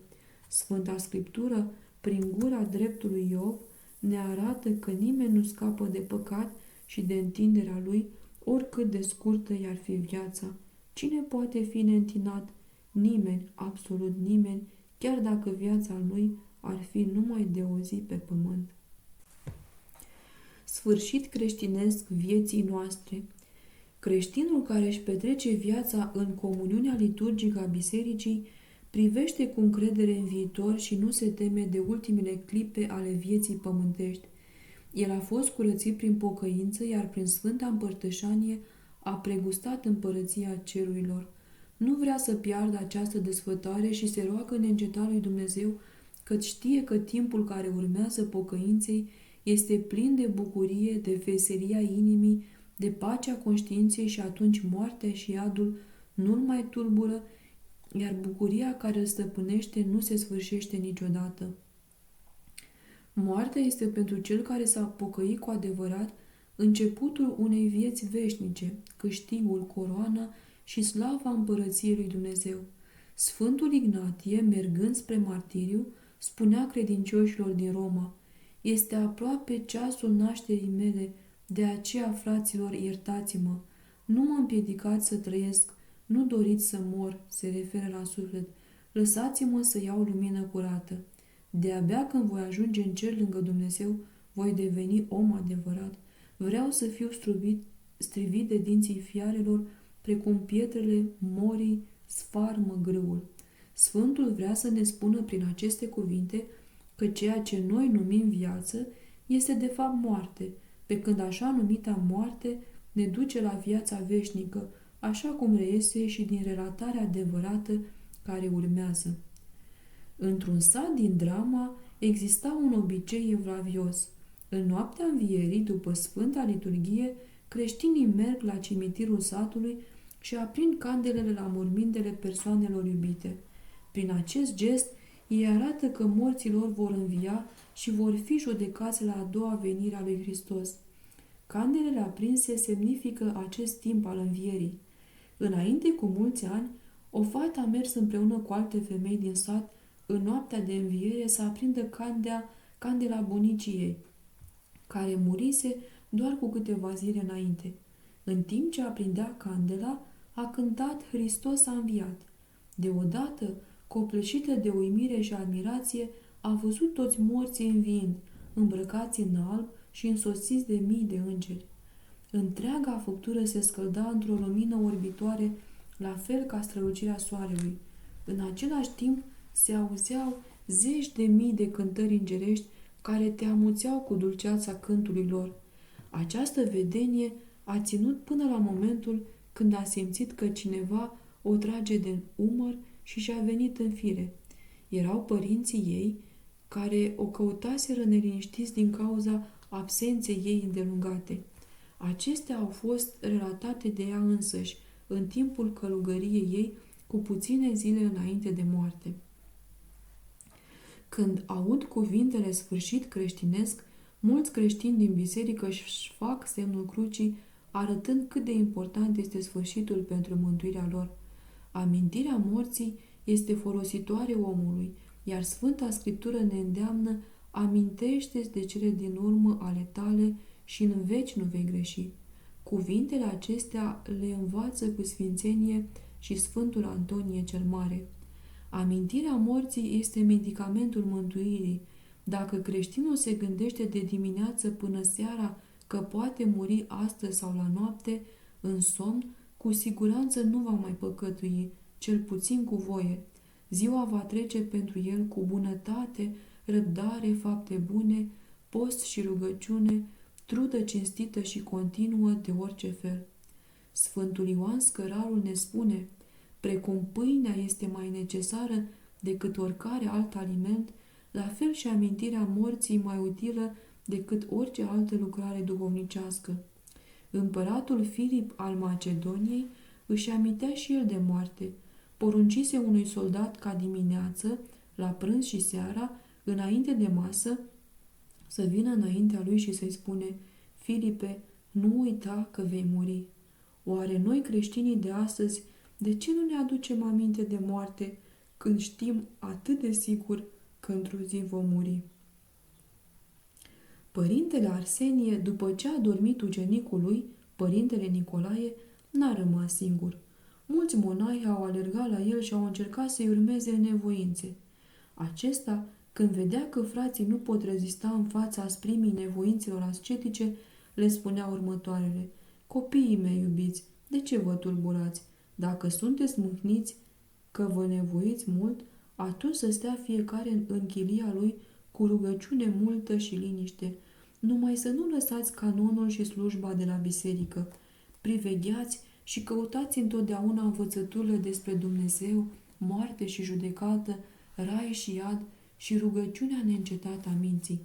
Sfânta Scriptură, prin gura dreptului Iov, ne arată că nimeni nu scapă de păcat și de întinderea lui, oricât de scurtă i-ar fi viața. Cine poate fi neîntinat? Nimeni, absolut nimeni, chiar dacă viața lui ar fi numai de o zi pe pământ. Sfârșit creștinesc vieții noastre. Creștinul care își petrece viața în comuniunea liturgică a bisericii privește cu încredere în viitor și nu se teme de ultimele clipe ale vieții pământești. El a fost curățit prin pocăință, iar prin Sfânta Împărtășanie a pregustat împărăția cerurilor. Nu vrea să piardă această desfătare și se roagă neîncetat lui Dumnezeu, căci știe că timpul care urmează pocăinței este plin de bucurie, de veselia inimii, de pacea conștiinței și atunci moartea și iadul nu-l mai tulbură, iar bucuria care îl stăpânește nu se sfârșește niciodată. Moartea este pentru cel care s-a pocăit cu adevărat începutul unei vieți veșnice, câștigul, coroana și slava împărăției lui Dumnezeu. Sfântul Ignatie, mergând spre martiriu, spunea credincioșilor din Roma: „Este aproape ceasul nașterii mele, de aceea, fraților, iertați-mă. Nu mă împiedicați să trăiesc, nu doriți să mor,” se referă la suflet. „Lăsați-mă să iau lumină curată. De-abia când voi ajunge în cer lângă Dumnezeu, voi deveni om adevărat. Vreau să fiu strivit de dinții fiarelor, precum pietrele morii sfarmă grâul.” Sfântul vrea să ne spună prin aceste cuvinte că ceea ce noi numim viață este de fapt moarte, pe când așa numita moarte ne duce la viața veșnică, așa cum reiese și din relatarea adevărată care urmează. Într-un sat din Drama exista un obicei evlavios. În noaptea învierii, după Sfânta Liturghie, creștinii merg la cimitirul satului și aprind candelele la mormintele persoanelor iubite. Prin acest gest, ei arată că morții lor vor învia și vor fi judecați la a doua venire a lui Hristos. Candelele aprinse semnifică acest timp al învierii. Înainte cu mulți ani, o fată a mers împreună cu alte femei din sat în noaptea de înviere să aprindă candela bunicii ei, care murise doar cu câteva zile înainte. În timp ce aprindea candela, a cântat „Hristos a înviat”. Deodată, copleșită de uimire și admirație, a văzut toți morții înviind, îmbrăcați în alb și însoțiți de mii de îngeri. Întreaga făptură se scălda într-o lumină orbitoare, la fel ca strălucirea soarelui. În același timp se auzeau zeci de mii de cântări îngerești care te amuțeau cu dulceața cântului lor. Această vedenie a ținut până la momentul când a simțit că cineva o trage de umăr și și-a venit în fire. Erau părinții ei, care o căutaseră neliniștiți din cauza absenței ei îndelungate. Acestea au fost relatate de ea însăși, în timpul călugăriei ei, cu puține zile înainte de moarte. Când aud cuvintele sfârșit creștinesc, mulți creștini din biserică își fac semnul crucii, arătând cât de important este sfârșitul pentru mântuirea lor. Amintirea morții este folositoare omului, iar Sfânta Scriptură ne îndeamnă: „Amintește-ți de cele din urmă ale tale și în veci nu vei greși.” Cuvintele acestea le învață cu sfințenie și Sfântul Antonie cel Mare. Amintirea morții este medicamentul mântuirii. Dacă creștinul se gândește de dimineață până seara că poate muri astăzi sau la noapte, în somn, cu siguranță nu va mai păcătui, cel puțin cu voie. Ziua va trece pentru el cu bunătate, răbdare, fapte bune, post și rugăciune, trudă cinstită și continuă de orice fel. Sfântul Ioan Scărarul ne spune: precum pâinea este mai necesară decât oricare alt aliment, la fel și amintirea morții mai utilă decât orice altă lucrare duhovnicească. Împăratul Filip al Macedoniei își amintea și el de moarte. Poruncise unui soldat ca dimineață, la prânz și seara, înainte de masă, să vină înaintea lui și să-i spune: Filipe, nu uita că vei muri. Oare noi, creștinii de astăzi, de ce nu ne aducem aminte de moarte când știm atât de sigur că într-o zi vom muri? Părintele Arsenie, după ce a dormit ucenicul lui, părintele Nicolae, n-a rămas singur. Mulți monahi au alergat la el și au încercat să-i urmeze în nevoințe. Acesta, când vedea că frații nu pot rezista în fața asprimii nevoințelor ascetice, le spunea următoarele: copiii mei iubiți, de ce vă tulburați? Dacă sunteți mâhniți că vă nevoiți mult, atunci să stea fiecare în chilia lui cu rugăciune multă și liniște, numai să nu lăsați canonul și slujba de la biserică. Privegheați și căutați întotdeauna învățăturile despre Dumnezeu, moarte și judecată, rai și iad și rugăciunea neîncetată a minții.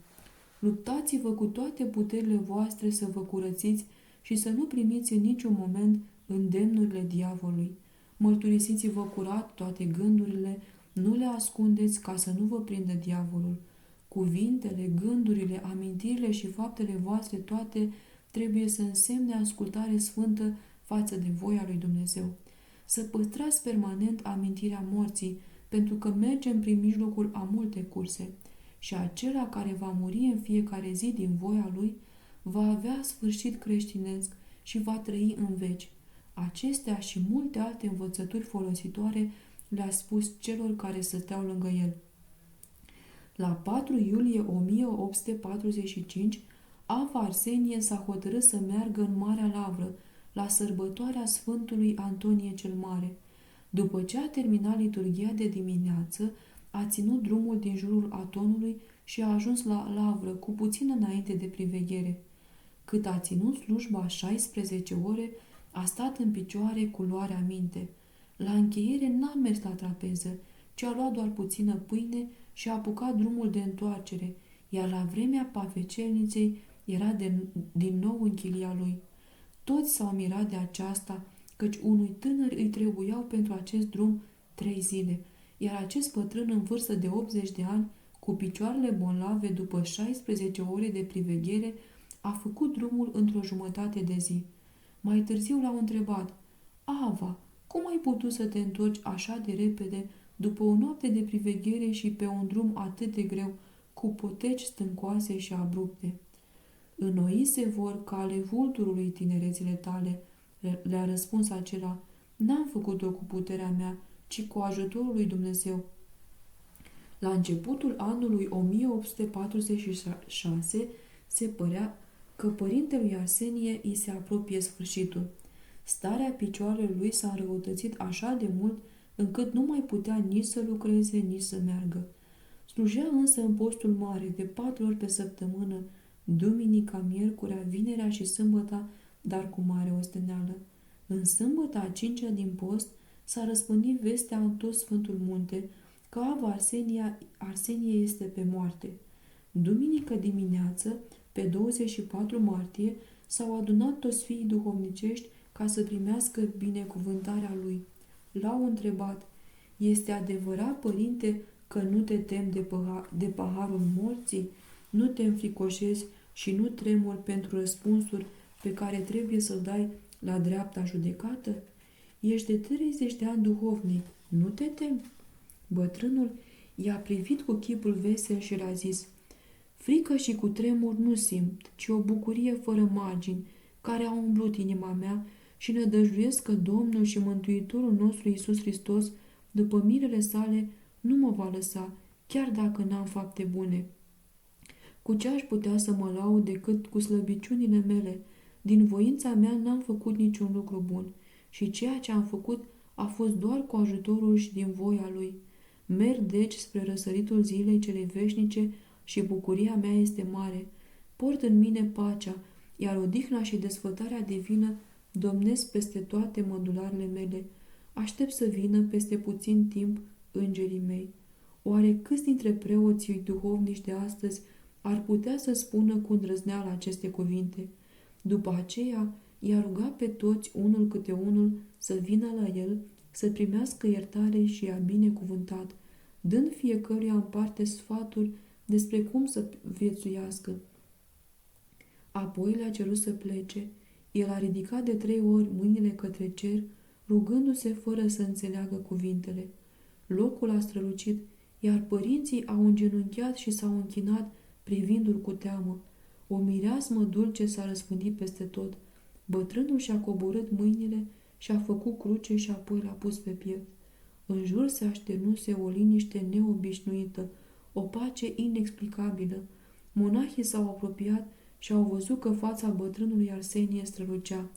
Luptați-vă cu toate puterile voastre să vă curățiți și să nu primiți în niciun moment îndemnurile diavolului. Mărturisiți-vă curat toate gândurile, nu le ascundeți ca să nu vă prindă diavolul. Cuvintele, gândurile, amintirile și faptele voastre toate trebuie să însemne ascultare sfântă față de voia lui Dumnezeu. Să păstrați permanent amintirea morții, pentru că mergem prin mijlocul a multe curse și acela care va muri în fiecare zi din voia lui va avea sfârșit creștinesc și va trăi în veci. Acestea și multe alte învățături folositoare le-a spus celor care stăteau lângă el. La 4 iulie 1845, Ava Arsenie s-a hotărât să meargă în Marea Lavră, la sărbătoarea Sfântului Antonie cel Mare. După ce a terminat liturghia de dimineață, a ținut drumul din jurul Atonului și a ajuns la Lavră cu puțin înainte de priveghere. Cât a ținut slujba 16 ore, a stat în picioare cu luarea minte. La încheiere n-a mers la trapeză, ci a luat doar puțină pâine și a apucat drumul de întoarcere, iar la vremea pafecelniței era din nou în chilia lui. Toți s-au mirat de aceasta, căci unui tânăr îi trebuiau pentru acest drum 3 zile, iar acest bătrân în vârstă de 80 de ani, cu picioarele bolnave după 16 ore de priveghere, a făcut drumul într-o jumătate de zi. Mai târziu l-au întrebat: Ava, cum ai putut să te întorci așa de repede după o noapte de priveghere și pe un drum atât de greu, cu poteci stâncoase și abrupte? Înnoi se vor ca ale vulturului tinerețile tale, le-a răspuns acela. N-am făcut-o cu puterea mea, ci cu ajutorul lui Dumnezeu. La începutul anului 1846 se părea că părintelui Arsenie îi se apropie sfârșitul. Starea picioarelor lui s-a înrăutățit așa de mult încât nu mai putea nici să lucreze, nici să meargă. Slujea însă în postul mare de 4 ori pe săptămână, duminica, miercurea, vinerea și sâmbăta, dar cu mare osteneală. În sâmbăta a 5-a din post s-a răspândit vestea în tot Sfântul Munte că Ava Arsenie este pe moarte. Duminică dimineață, pe 24 martie, s-au adunat toți fiii duhovnicești ca să primească binecuvântarea lui. L-au întrebat: este adevărat, părinte, că nu te temi de paharul morții? Nu te înfricoșezi și nu tremuri pentru răspunsuri pe care trebuie să-l dai la dreapta judecată? Ești de 30 de ani duhovnic, nu te temi? Bătrânul i-a privit cu chipul vesel și le-a zis: frică și cu tremur nu simt, ci o bucurie fără margini, care a umblut inima mea și nădăjduiesc că Domnul și Mântuitorul nostru Iisus Hristos, după mirele sale, nu mă va lăsa, chiar dacă n-am fapte bune. Cu ce aș putea să mă laud decât cu slăbiciunile mele? Din voința mea n-am făcut niciun lucru bun și ceea ce am făcut a fost doar cu ajutorul și din voia Lui. Merg deci spre răsăritul zilei cele veșnice și bucuria mea este mare. Port în mine pacea, iar odihna și desfătarea divină domnesc peste toate mădularele mele. Aștept să vină peste puțin timp îngerii mei. Oare câți dintre preoții duhovnici de astăzi ar putea să spună cu îndrăzneală aceste cuvinte? După aceea, i-a rugat pe toți, unul câte unul, să vină la el, să primească iertare și i-a binecuvântat, dând fiecăruia în parte sfaturi despre cum să viețuiască. Apoi le-a cerut să plece. El a ridicat de 3 ori mâinile către cer, rugându-se fără să înțeleagă cuvintele. Locul a strălucit, iar părinții au îngenunchiat și s-au închinat privindu-l cu teamă. O mireasmă dulce s-a răspândit peste tot. Bătrânul și-a coborât mâinile și-a făcut cruce și apoi l-a pus pe piept. În jur se așternuse o liniște neobișnuită, o pace inexplicabilă. Monahii s-au apropiat și au văzut că fața bătrânului Arsenie strălucea.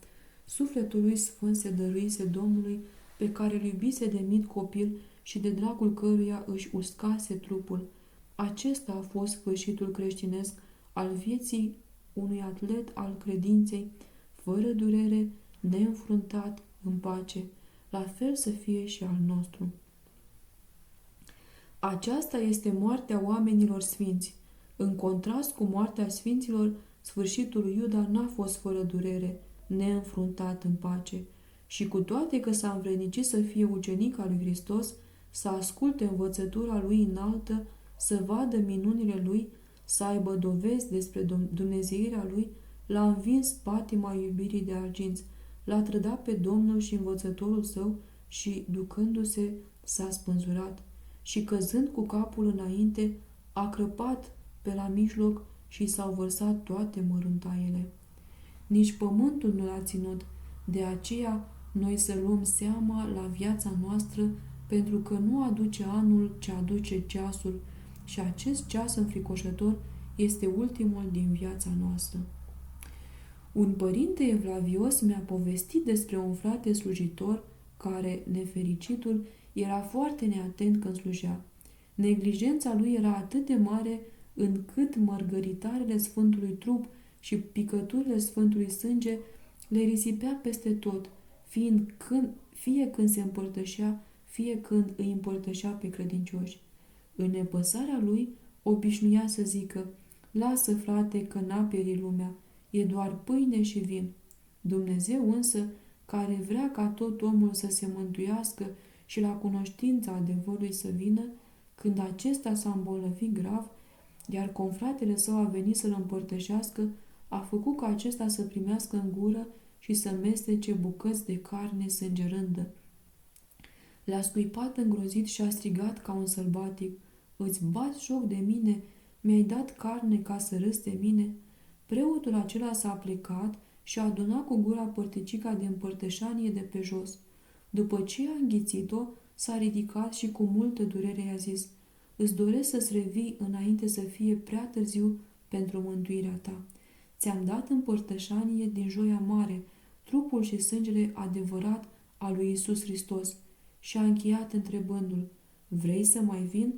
Sufletul lui sfânt se dăruise Domnului, pe care îl iubise de mic copil și de dragul căruia își uscase trupul. Acesta a fost sfârșitul creștinesc al vieții unui atlet al credinței, fără durere, neînfruntat, în pace. La fel să fie și al nostru. Aceasta este moartea oamenilor sfinți. În contrast cu moartea sfinților, sfârșitul lui Iuda n-a fost fără durere, neînfruntat, în pace. Și cu toate că s-a învrednicit să fie ucenic al lui Hristos, să asculte învățătura lui înaltă, să vadă minunile lui, să aibă dovezi despre dumnezeirea lui, l-a învins patima iubirii de arginți, l-a trădat pe Domnul și învățătorul său și, ducându-se, s-a spânzurat și, căzând cu capul înainte, a crăpat pe la mijloc și s-au vărsat toate măruntaiele. Nici pământul nu l-a ținut, de aceea noi să luăm seama la viața noastră, pentru că nu aduce anul, ce aduce ceasul, și acest ceas înfricoșător este ultimul din viața noastră. Un părinte evlavios mi-a povestit despre un frate slujitor care, nefericitul, era foarte neatent când slujea. Neglijența lui era atât de mare încât mărgăritarele Sfântului Trup și picăturile Sfântului Sânge le risipea peste tot, fie când se împărtășea, fie când îi împărtășea pe credincioși. În nepăsarea lui obișnuia să zică: lasă, frate, că n-a pierit lumea, e doar pâine și vin. Dumnezeu însă, care vrea ca tot omul să se mântuiască și la cunoștința adevărului să vină, când acesta s-a îmbolnăvit grav, iar confratele său a venit să-l împărtășească, a făcut ca acesta să primească în gură și să mestece bucăți de carne sângerândă. Le-a scuipat îngrozit și a strigat ca un sălbatic: îți bați joc de mine? Mi-ai dat carne ca să râzi de mine? Preotul acela s-a plecat și a adunat cu gura părticica de împărtășanie de pe jos. După ce a înghițit-o, s-a ridicat și cu multă durere i-a zis: îți doresc să-ți revii înainte să fie prea târziu pentru mântuirea ta. Ți-am dat împărtășanie din joia mare, trupul și sângele adevărat al lui Iisus Hristos. Și a încheiat întrebându-l: vrei să mai vin?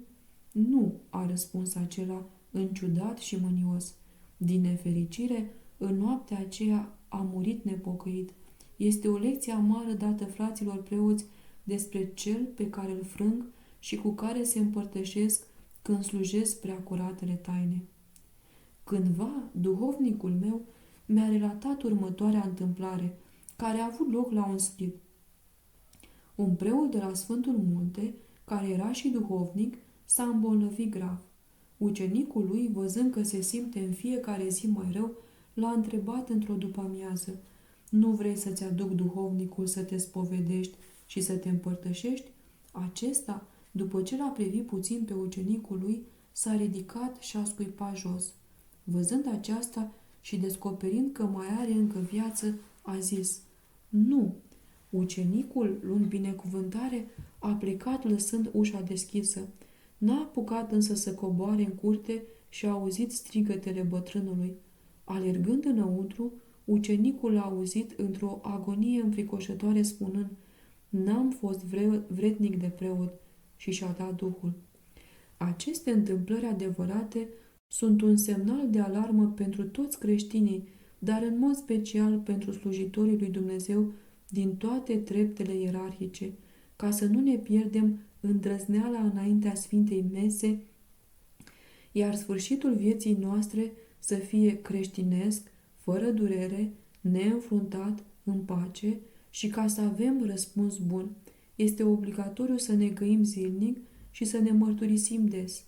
Nu, a răspuns acela, înciudat și mânios. Din nefericire, în noaptea aceea a murit nepocăit. Este o lecție amară dată fraților preoți despre cel pe care îl frâng și cu care se împărtășesc când slujesc preacuratele taine. Cândva, duhovnicul meu mi-a relatat următoarea întâmplare, care a avut loc la un spirit. Un preot de la Sfântul Munte, care era și duhovnic, s-a îmbolnăvit grav. Ucenicul lui, văzând că se simte în fiecare zi mai rău, l-a întrebat într-o după-amiază: nu vrei să-ți aduc duhovnicul să te spovedești și să te împărtășești? Acesta, după ce l-a privit puțin pe ucenicul lui, s-a ridicat și a scuipat jos. Văzând aceasta și descoperind că mai are încă viață, a zis: nu. Ucenicul, luând binecuvântare, a plecat lăsând ușa deschisă. N-a apucat însă să coboare în curte și a auzit strigătele bătrânului. Alergând înăuntru, ucenicul l-a auzit într-o agonie înfricoșătoare spunând: n-am fost vrednic de preot și și-a dat Duhul. Aceste întâmplări adevărate sunt un semnal de alarmă pentru toți creștinii, dar în mod special pentru slujitorii lui Dumnezeu din toate treptele ierarhice, ca să nu ne pierdem îndrăzneala înaintea Sfintei Mese, iar sfârșitul vieții noastre să fie creștinesc, fără durere, neînfruntat, în pace și ca să avem răspuns bun. Este obligatoriu să ne găim zilnic și să ne mărturisim des.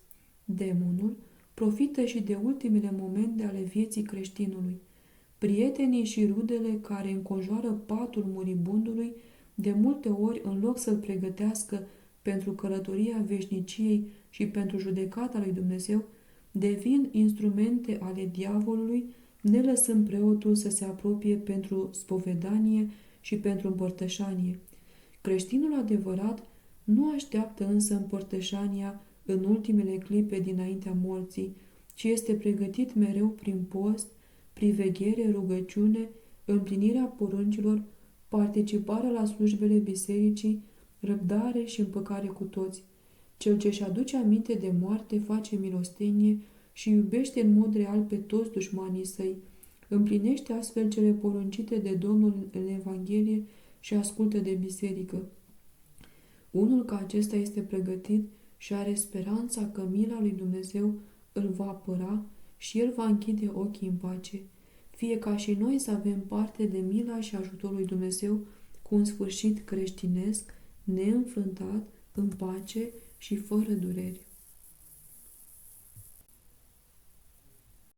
Demonul profită și de ultimele momente ale vieții creștinului. Prietenii și rudele care înconjoară patul muribundului, de multe ori, în loc să-l pregătească pentru călătoria veșniciei și pentru judecata lui Dumnezeu, devin instrumente ale diavolului, ne lăsând preotul să se apropie pentru spovedanie și pentru împărtășanie. Creștinul adevărat nu așteaptă însă împărtășania în ultimele clipe dinaintea morții, ci este pregătit mereu prin post, priveghere, rugăciune, împlinirea poruncilor, participarea la slujbele bisericii, răbdare și împăcare cu toți. Cel ce-și aduce aminte de moarte face milostenie și iubește în mod real pe toți dușmanii săi. Împlinește astfel cele poruncite de Domnul în Evanghelie și ascultă de biserică. Unul ca acesta este pregătit și are speranța că mila lui Dumnezeu îl va apăra și el va închide ochii în pace. Fie ca și noi să avem parte de mila și ajutorul lui Dumnezeu cu un sfârșit creștinesc, neînfrântat, în pace și fără dureri.